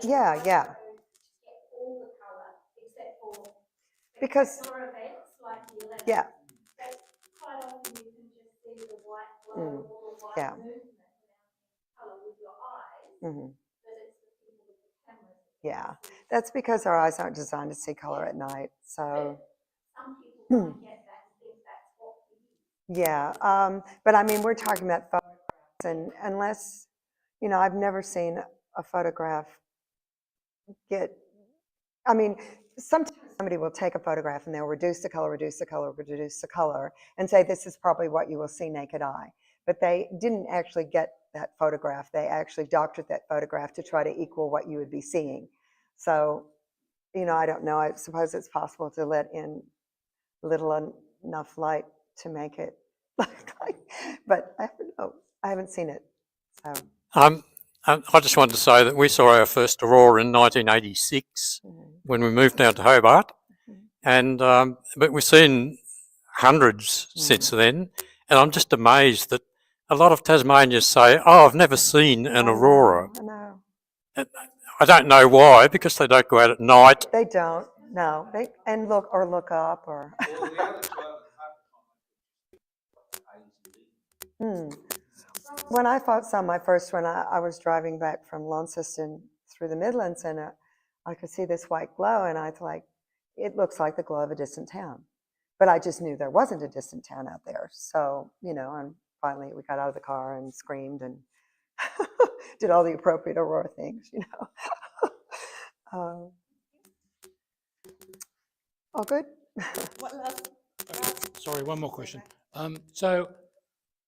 Because yeah. Yeah. Yeah, that's because our eyes aren't designed to see color at night. So yeah, but I mean, we're talking about photographs, and unless, you know, I've never seen a photograph I mean, sometimes somebody will take a photograph and they'll reduce the color, and say this is probably what you will see naked eye. But they didn't actually get that photograph. They actually doctored that photograph to try to equal what you would be seeing. So, you know, I don't know. I suppose it's possible to let in little enough light to make it look like, but I don't know. I haven't seen it. So. I just wanted to say that we saw our first aurora in 1986 when we moved down to Hobart, and but we've seen hundreds since then, and I'm just amazed that a lot of Tasmanians say, "Oh, I've never seen an aurora." I know. I don't know why, because they don't go out at night. They don't. No. And look up or. Well, the other When I saw my first one, I was driving back from Launceston through the Midlands, and I could see this white glow, and I was like, it looks like the glow of a distant town. But I just knew there wasn't a distant town out there. So, you know, and finally we got out of the car and screamed and did all the appropriate Aurora things, you know. All good? Sorry, one more question. So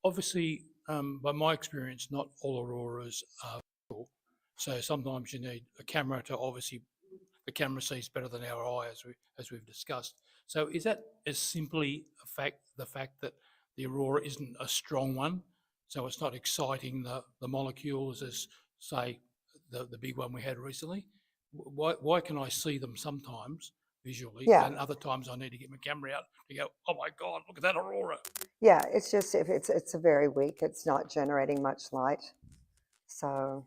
obviously, by my experience, not all auroras are visual. So sometimes you need a camera to the camera sees better than our eye, as we've discussed. So is that as simply the fact that the aurora isn't a strong one, so it's not exciting the molecules as, say, the big one we had recently? Why can I see them sometimes visually, and other times I need to get my camera out to go, oh my God, look at that aurora? Yeah, it's just if it's a very weak, it's not generating much light. So,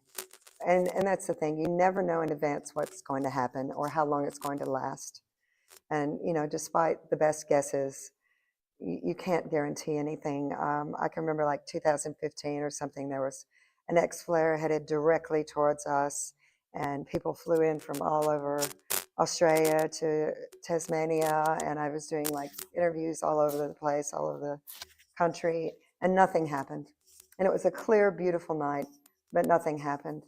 and that's the thing, you never know in advance what's going to happen or how long it's going to last. And, you know, despite the best guesses, you can't guarantee anything. I can remember like 2015 or something, there was an X-flare headed directly towards us, and people flew in from all over Australia to Tasmania, and I was doing like interviews all over the place, all over the country, and nothing happened. And it was a clear, beautiful night, but nothing happened.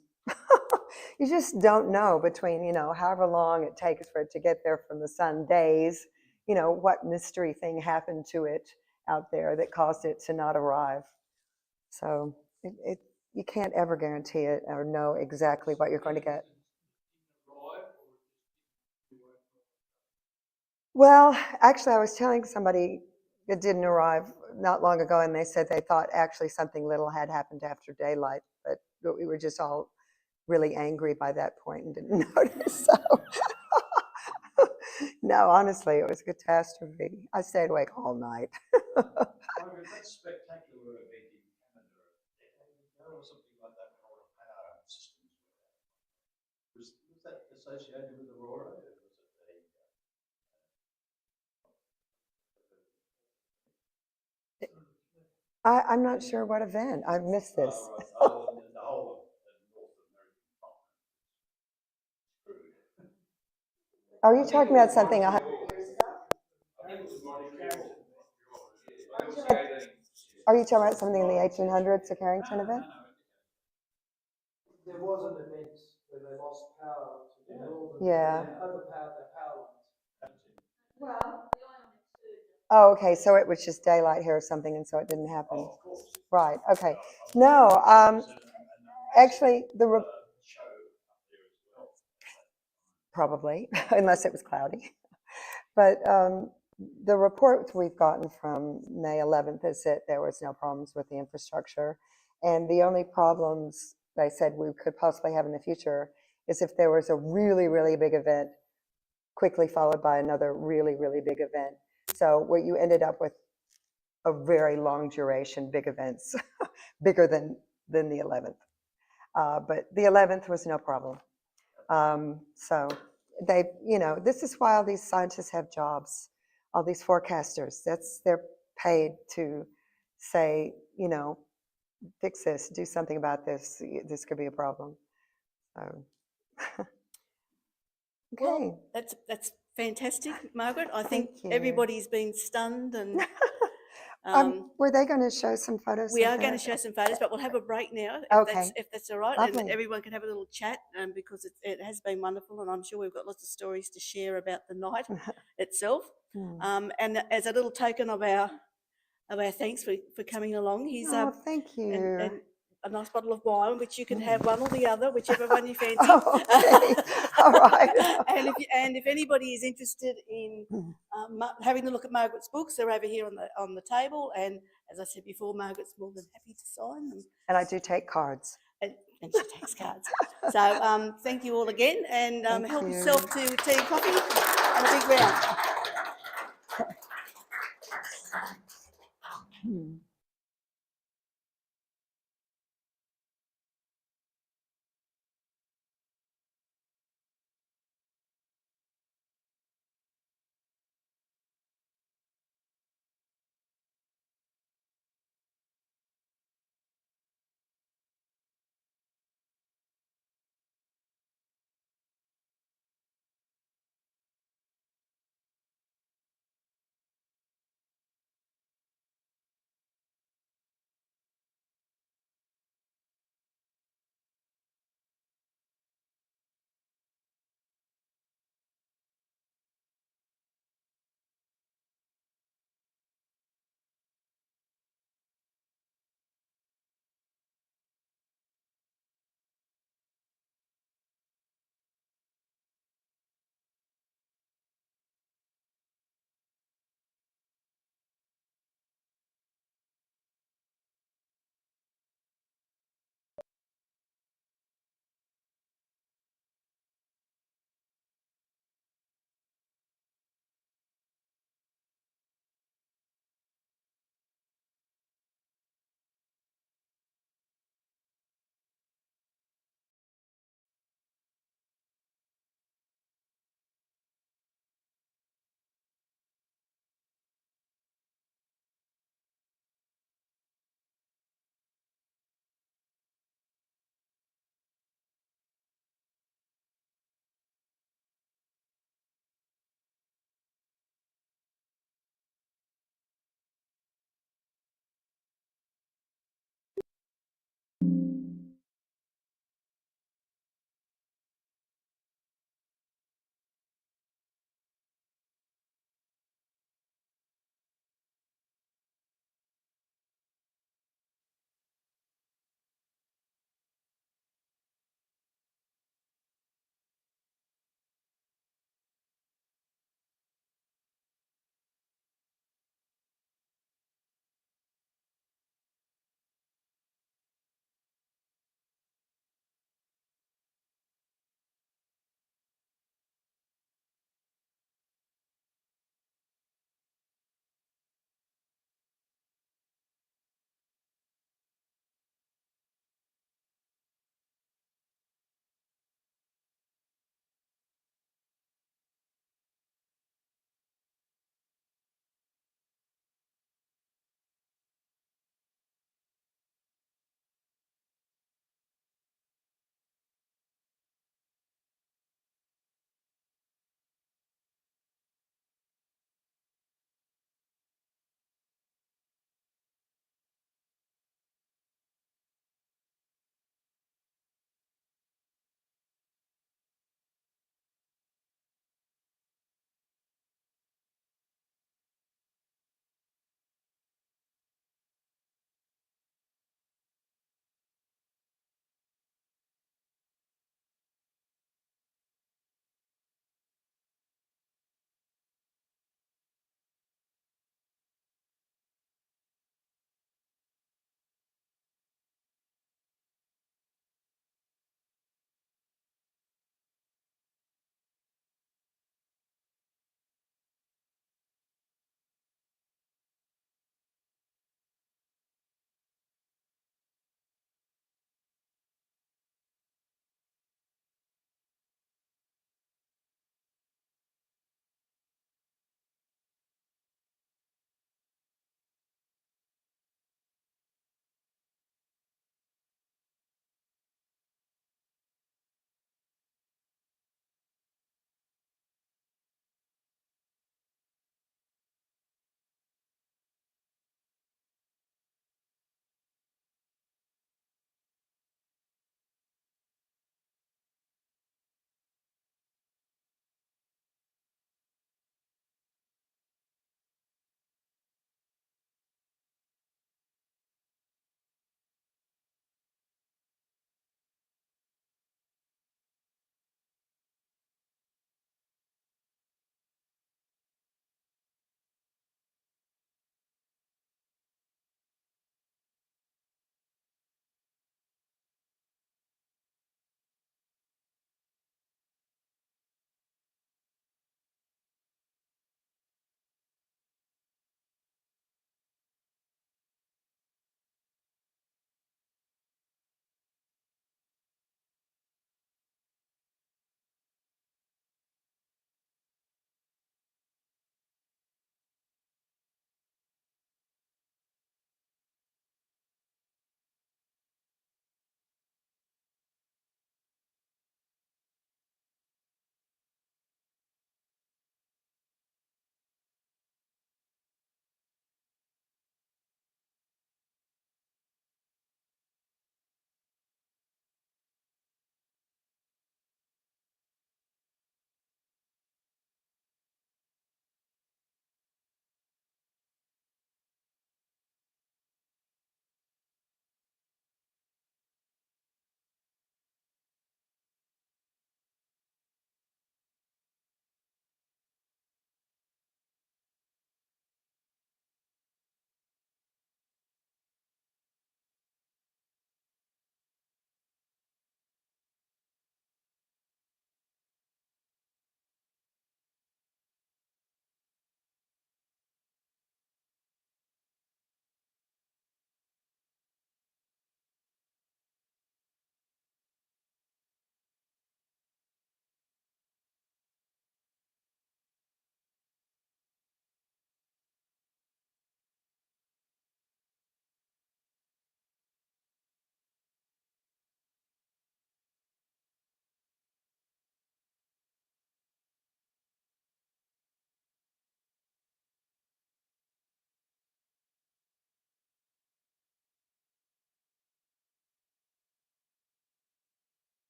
You just don't know between, you know, however long it takes for it to get there from the sun, days, you know, what mystery thing happened to it out there that caused it to not arrive. So you can't ever guarantee it or know exactly what you're going to get. Well, actually, I was telling somebody that didn't arrive not long ago, and they said they thought actually something little had happened after daylight, but we were just all really angry by that point and didn't notice. So, no, honestly, it was a catastrophe. I stayed awake all night. Margaret, that spectacular event in Canada a decade ago or something like that, when all the power systems were out. Was that associated with Aurora? Or was it I'm not sure what event. I've missed this. the whole of the North American continent? Are you talking about something? I think it was Montreal. Are you talking about something in the 1800s, the Carrington event? There was an event where they lost power to the northern Yeah. and overpowered their power lines. Oh, okay. So it was just daylight here or something, and so it didn't happen. Of course. Right. Okay. No. Actually, Show up there as well. probably, unless it was cloudy. But the report we've gotten from May 11th is that there was no problems with the infrastructure. And the only problems they said we could possibly have in the future is if there was a really, really big event, quickly followed by another really, really big event. So what you ended up with a very long duration, big events, bigger than the 11th. But the 11th was no problem. So they, this is why all these scientists have jobs, all these forecasters. They're paid to say, fix this, do something about this. This could be a problem. So, okay. Well, that's fantastic, Margaret. I think Thank you. everybody's been stunned, and Were they going to show some photos? we of are going to that? show some photos, but we'll have a break now Okay. if that's all right, Lovely. and everyone can have a little chat because it has been wonderful, and I'm sure we've got lots of stories to share about the night itself. And as a little token of our thanks for coming along, here's Oh, thank you. and a nice bottle of wine, which you can have one or the other, whichever one you fancy. Oh, okay. All right. and if anybody is interested in having a look at Margaret's books, they're over here on the table. And as I said before, Margaret's more than happy to sign them. And I do take cards. And she takes cards. So thank you all again, and help you. yourself to tea and coffee and a big round.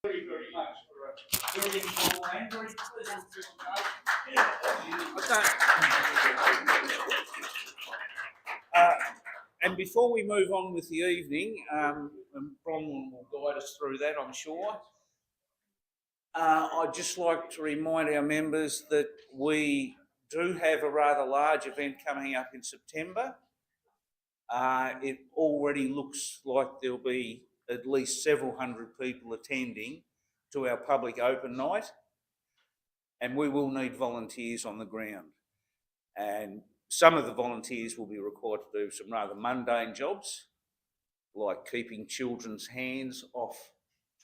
Very, very much for a very informal and very pleasant presentation. And before we move on with the evening, and Bronwyn will guide us through that, I'm sure. I'd just like to remind our members that we do have a rather large event coming up in September. It already looks like there'll be at least several hundred people attending to our public open night, and we will need volunteers on the ground. And some of the volunteers will be required to do some rather mundane jobs, like keeping children's hands off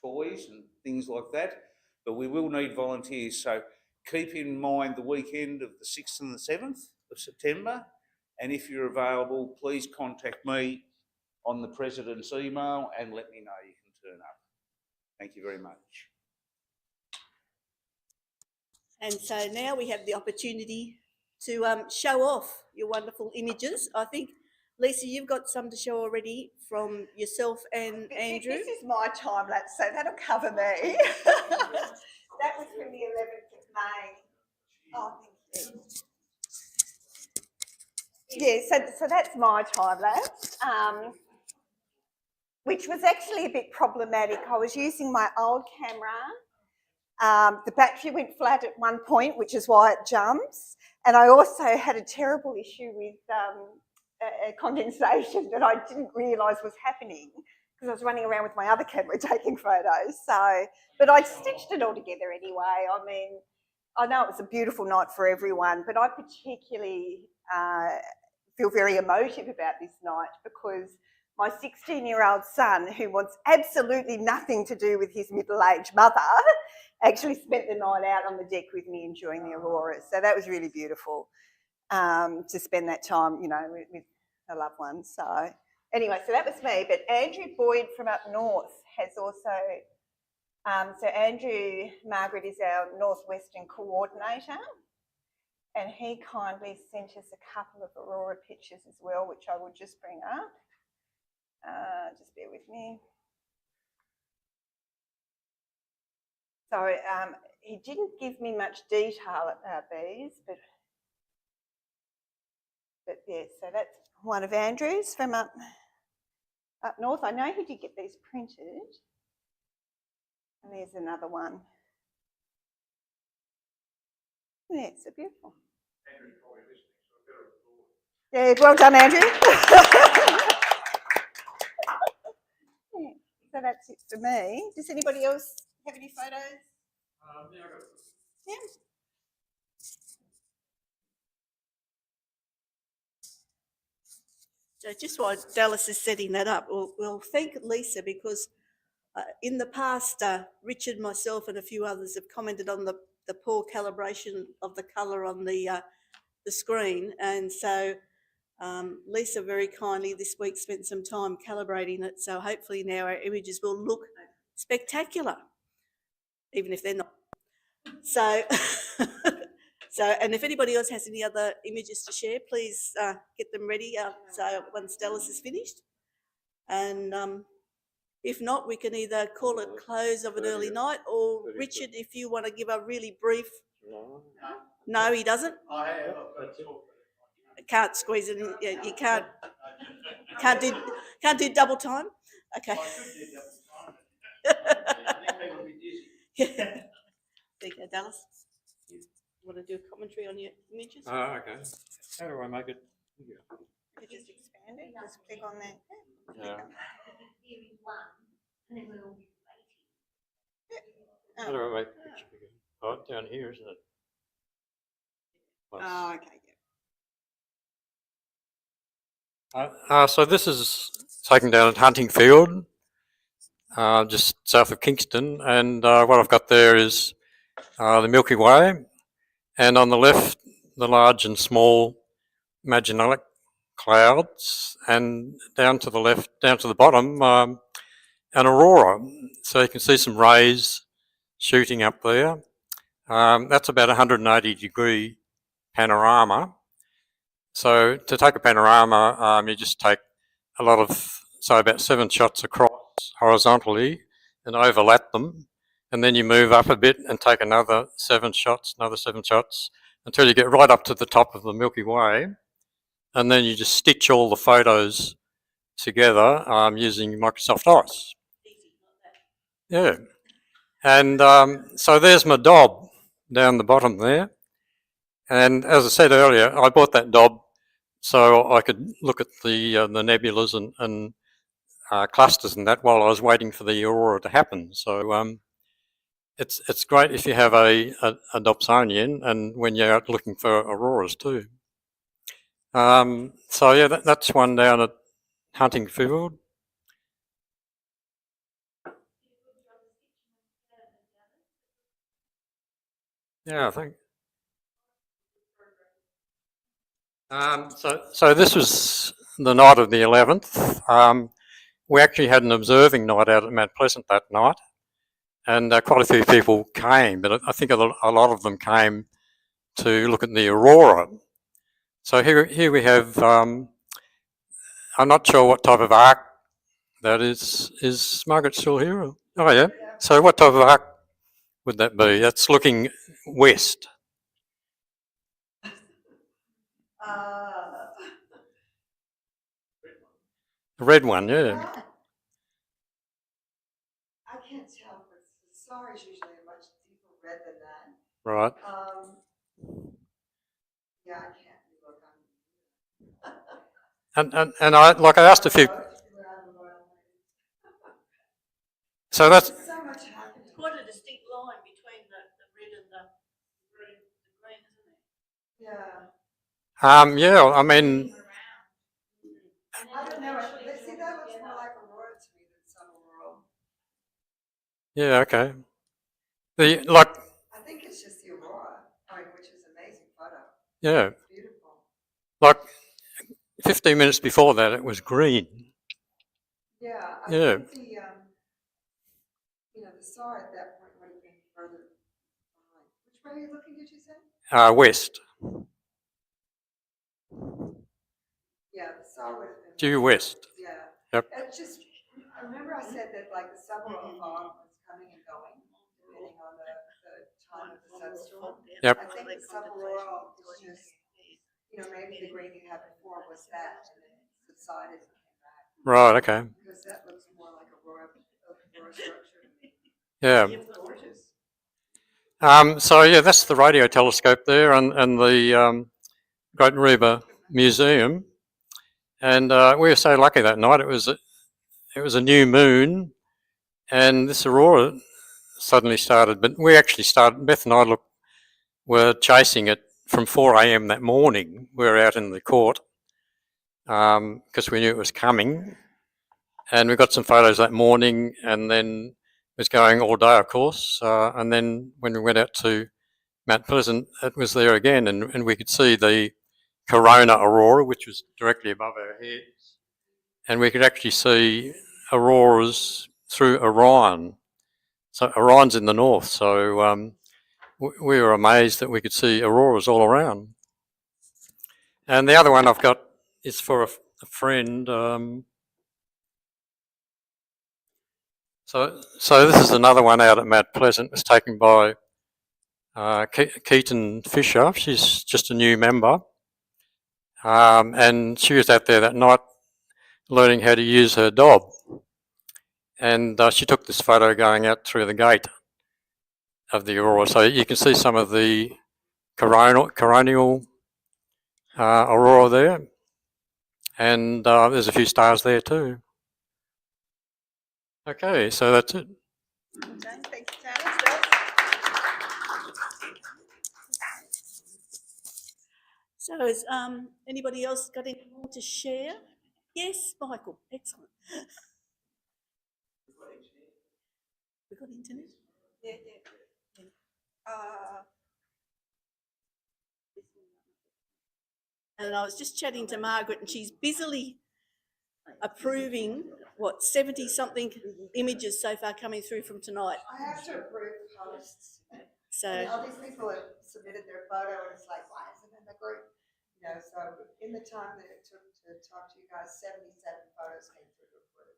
toys and things like that. But we will need volunteers. So keep in mind the weekend of the 6th and the 7th of September. And if you're available, please contact me on the President's email and let me know you can turn up. Thank you very much. And so now we have the opportunity to show off your wonderful images. I think, Lisa, you've got some to show already from yourself and Andrew. This is my time lapse, so that'll cover me. That was from the 11th of May. Oh, thank you. Yeah, so that's my time lapse, which was actually a bit problematic. I was using my old camera. The battery went flat at one point, which is why it jumps. And I also had a terrible issue with condensation that I didn't realise was happening because I was running around with my other camera taking photos. So, but I stitched it all together anyway. I mean, I know it was a beautiful night for everyone, but I particularly feel very emotive about this night because my 16-year-old son, who wants absolutely nothing to do with his middle-aged mother, actually spent the night out on the deck with me enjoying the auroras. So that was really beautiful to spend that time, you know, with a loved one. So anyway, so that was me. But Andrew Boyd from up north has also, so Andrew Margaret is our Northwestern coordinator, and he kindly sent us a couple of aurora pictures as well, which I will just bring up. Just bear with me. So he didn't give me much detail about these, but yeah, so that's one of Andrew's from up north. I know he did get these printed. And there's another one. Yeah, so beautiful. Andrew's probably listening, so I better applaud. Yeah, well done, Andrew. Yeah, so that's it for me. Does anybody else have any photos? Yeah. So just while Dallas is setting that up, we'll thank Lisa because in the past, Richard, myself and a few others have commented on the poor calibration of the colour on the screen. And so Lisa very kindly this week spent some time calibrating it. So hopefully now our images will look spectacular, even if they're not. So, and if anybody else has any other images to share, please get them ready. So once Dallas is finished, and if not, we can either call it close of an early night, or Richard, if you want to give a really brief. No, he doesn't. Can't squeeze it in. Yeah, you can't do double time. Okay. Yeah. There you go, Dallas. You want to do a commentary on your images? Oh, okay. How do I make it? You just expand it, just click on that. Yeah. How do I make the picture bigger? Oh, it's down here, isn't it? Oh, okay. So this is taken down at Huntingfield, just south of Kingston, and what I've got there is the Milky Way, and on the left, the large and small Magellanic clouds, and down to the left, down to the bottom, an aurora. So you can see some rays shooting up there. That's about 180-degree panorama. So to take a panorama, you just take about 7 shots across horizontally and overlap them, and then you move up a bit and take another 7 shots, until you get right up to the top of the Milky Way, and then you just stitch all the photos together using Microsoft Office. Yeah, and so there's my Dob down the bottom there, and as I said earlier, I bought that Dob so I could look at the nebulas and clusters and that while I was waiting for the aurora to happen. So it's great if you have a Dobsonian and when you're out looking for auroras too. So yeah, that's one down at Huntingfield. Yeah, I think. So this was the night of the 11th. We actually had an observing night out at Mount Pleasant that night, and quite a few people came, but I think a lot of them came to look at the aurora. So here we have, I'm not sure what type of arc that is. Is Margaret still here? Oh yeah. So what type of arc would that be? That's looking west. The red one, yeah. I can't tell, but the star is usually a much deeper red than that. Right. Yeah, I can't look. And I asked a few. So that's. So much happening. Quite a distinct line between the red and the green, isn't it? Yeah. Yeah, I mean. I don't know. See, that looks more like Aurora to me than Sun Aurora. Yeah. Okay. I think it's just the Aurora, which is an amazing photo. Yeah. It's beautiful. Like 15 minutes before that, it was green. Yeah. I Yeah. think the star at that point would have been further behind. Which way are you looking? Did you say? West. Yeah, the star would have been. Due west. Yeah. Yep. It's just. I remember I said that like the summer of fog was coming and going, depending on the time of the sunstorm. Yep. I think the summer aurora was just, maybe the green you had before was that, and then subsided and came back. Right. Okay. Because that looks more like aurora structure to me. Yeah. It's gorgeous. So yeah, that's the radio telescope there, and the Great Reba Museum. And we were so lucky that night. It was a new moon, and this aurora suddenly started. But we actually started. Beth and I were chasing it from 4 a.m. that morning. We were out in the court because we knew it was coming, and we got some photos that morning, and then it was going all day, of course. And then when we went out to Mount Pleasant, it was there again, and we could see the Corona Aurora, which was directly above our heads, and we could actually see auroras through Orion. So Orion's in the north, so we were amazed that we could see auroras all around. And the other one I've got is for a friend. So this is another one out at Mount Pleasant. It was taken by Keaton Fisher. She's just a new member. And she was out there that night learning how to use her Dob. And she took this photo going out through the gate of the aurora. So you can see some of the coronal aurora there. And there's a few stars there too. Okay, so that's it. Thank you, Tara. So has anybody else got any more to share? Yes, Michael, excellent. We've got internet? Yeah. And I was just chatting to Margaret, and she's busily approving, 70-something images so far coming through from tonight. I have to approve posts. So All these people have submitted their photo, and it's like, why isn't it in the group? So in the time that it took to talk to you guys, 77 photos came through to approve.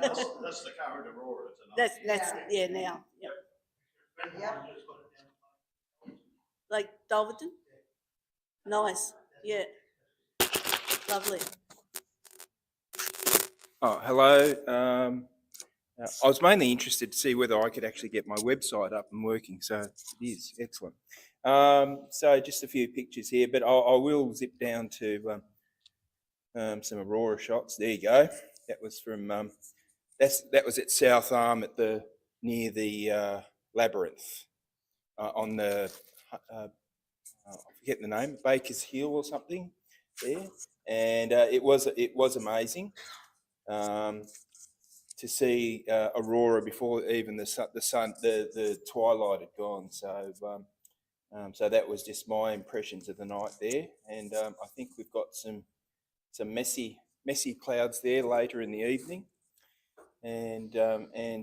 That's the current Aurora tonight. That's yeah now. Yep. Yep. Like Dalverton. Nice. Yeah. Lovely. Oh, hello. I was mainly interested to see whether I could actually get my website up and working, so it is excellent. So just a few pictures here, but I will zip down to some Aurora shots. There you go. That was from that was at South Arm at the near the labyrinth on the I forget the name, Baker's Hill or something there, and it was amazing. To see Aurora before even the twilight had gone. So so that was just my impressions of the night there, and I think we've got some messy clouds there later in the evening, and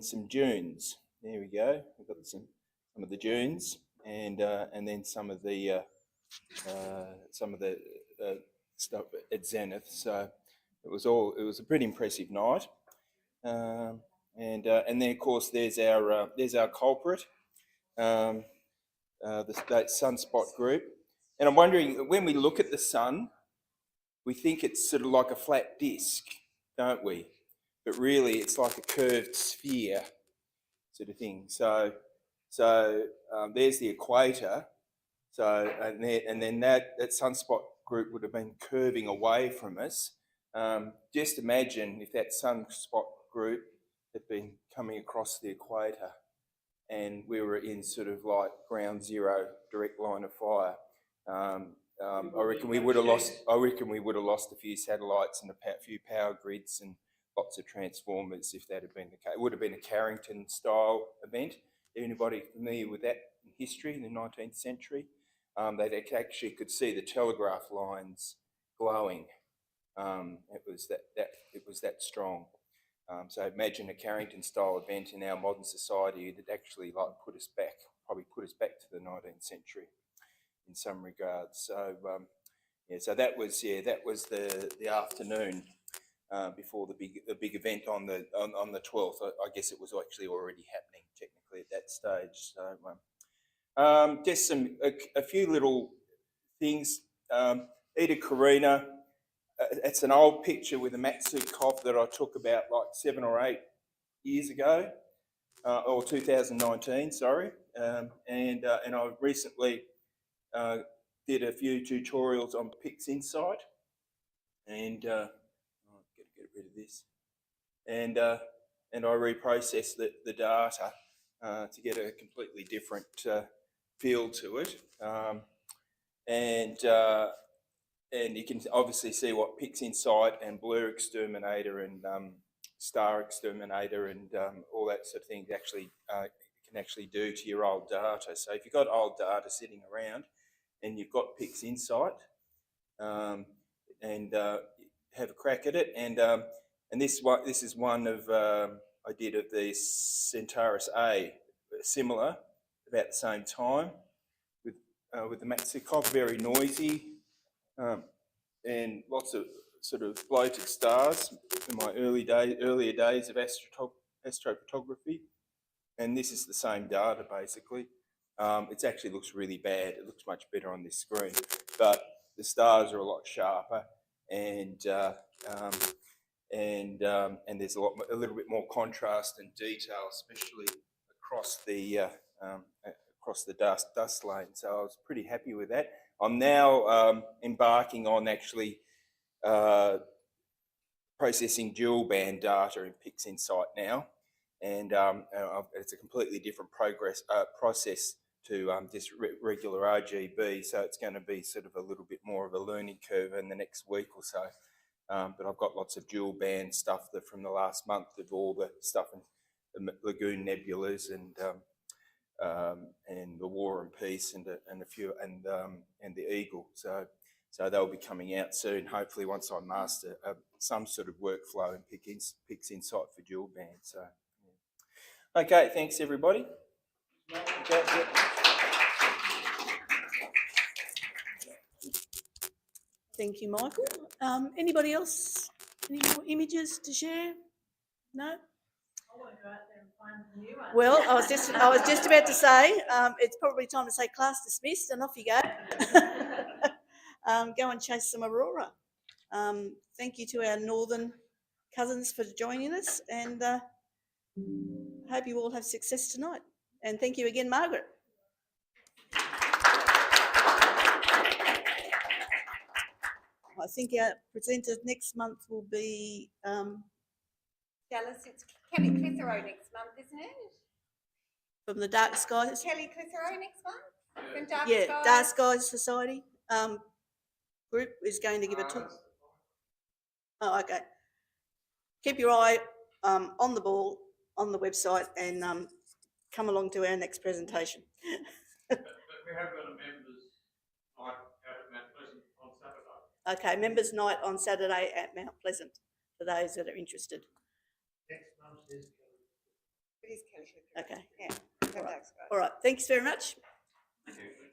some dunes. There we go. We've got some of the dunes, and then some of the stuff at Zenith. So it was a pretty impressive night. And then of course there's our culprit, that sunspot group. And I'm wondering, when we look at the sun, we think it's sort of like a flat disc, don't we? But really, it's like a curved sphere, sort of thing. So there's the equator. So and then that sunspot group would have been curving away from us. Just imagine if that sunspot group had been coming across the equator and we were in sort of like ground zero, direct line of fire. I reckon we would have lost a few satellites and a few power grids and lots of transformers if that had been the case. It would have been a Carrington style event. Anybody familiar with that in history in the 19th century? They actually could see the telegraph lines glowing. It was that strong. So imagine a Carrington-style event in our modern society that actually probably put us back to the 19th century in some regards. So so that was the afternoon before the big event on the 12th. I guess it was actually already happening technically at that stage. So just a few little things. Ida Carina. It's an old picture with a Matsu cob that I took about like 7 or 8 years ago, or 2019, sorry. And I recently did a few tutorials on Pix Insight, and get rid of this, and I reprocessed the data to get a completely different feel to it, and you can obviously see what Pix Insight and Blur Exterminator and Star Exterminator and all that sort of thing can actually do to your old data. So if you've got old data sitting around and you've got Pix Insight, and have a crack at it, and this is one of I did of the Centaurus A, similar, about the same time with the Matsikov, very noisy. And lots of sort of bloated stars in my earlier days of astrophotography, and this is the same data basically. It actually looks really bad. It looks much better on this screen, but the stars are a lot sharper, and there's a little bit more contrast and detail, especially across the dust lane. So I was pretty happy with that. I'm now embarking on actually processing dual band data in Pix Insight now, and it's a completely different process to just regular RGB. So it's going to be sort of a little bit more of a learning curve in the next week or so. But I've got lots of dual band stuff from the last month of all the stuff in the Lagoon Nebulas and the War and Peace and a few and the Eagle. So they'll be coming out soon. Hopefully, once I master some sort of workflow in Pix Insight for dual band. So, yeah. Okay, thanks everybody. Okay, yeah. Thank you, Michael. Anybody else? Any more images to share? No? I want to go out there and find the new one. Well, I was just about to say, it's probably time to say class dismissed and off you go. Go and chase some aurora. Thank you to our northern cousins for joining us, and hope you all have success tonight. And thank you again, Margaret. I think our presenter next month will be Dallas, it's Kelly Clitheroe next month, isn't it? from the Dark Skies. Kelly Clitheroe next month? From Dark Yeah, Skies? Dark Skies Society group is going to give a talk. Oh, okay. Keep your eye on the ball on the website and come along to our next presentation. But we have got a members' night out at Mount Pleasant on Saturday. Okay, members' night on Saturday at Mount Pleasant for those that are interested. Next month is. It is Kelly Clitheroe. Okay. Yeah. from Dark Skies. All right. Thanks very much. Thank you.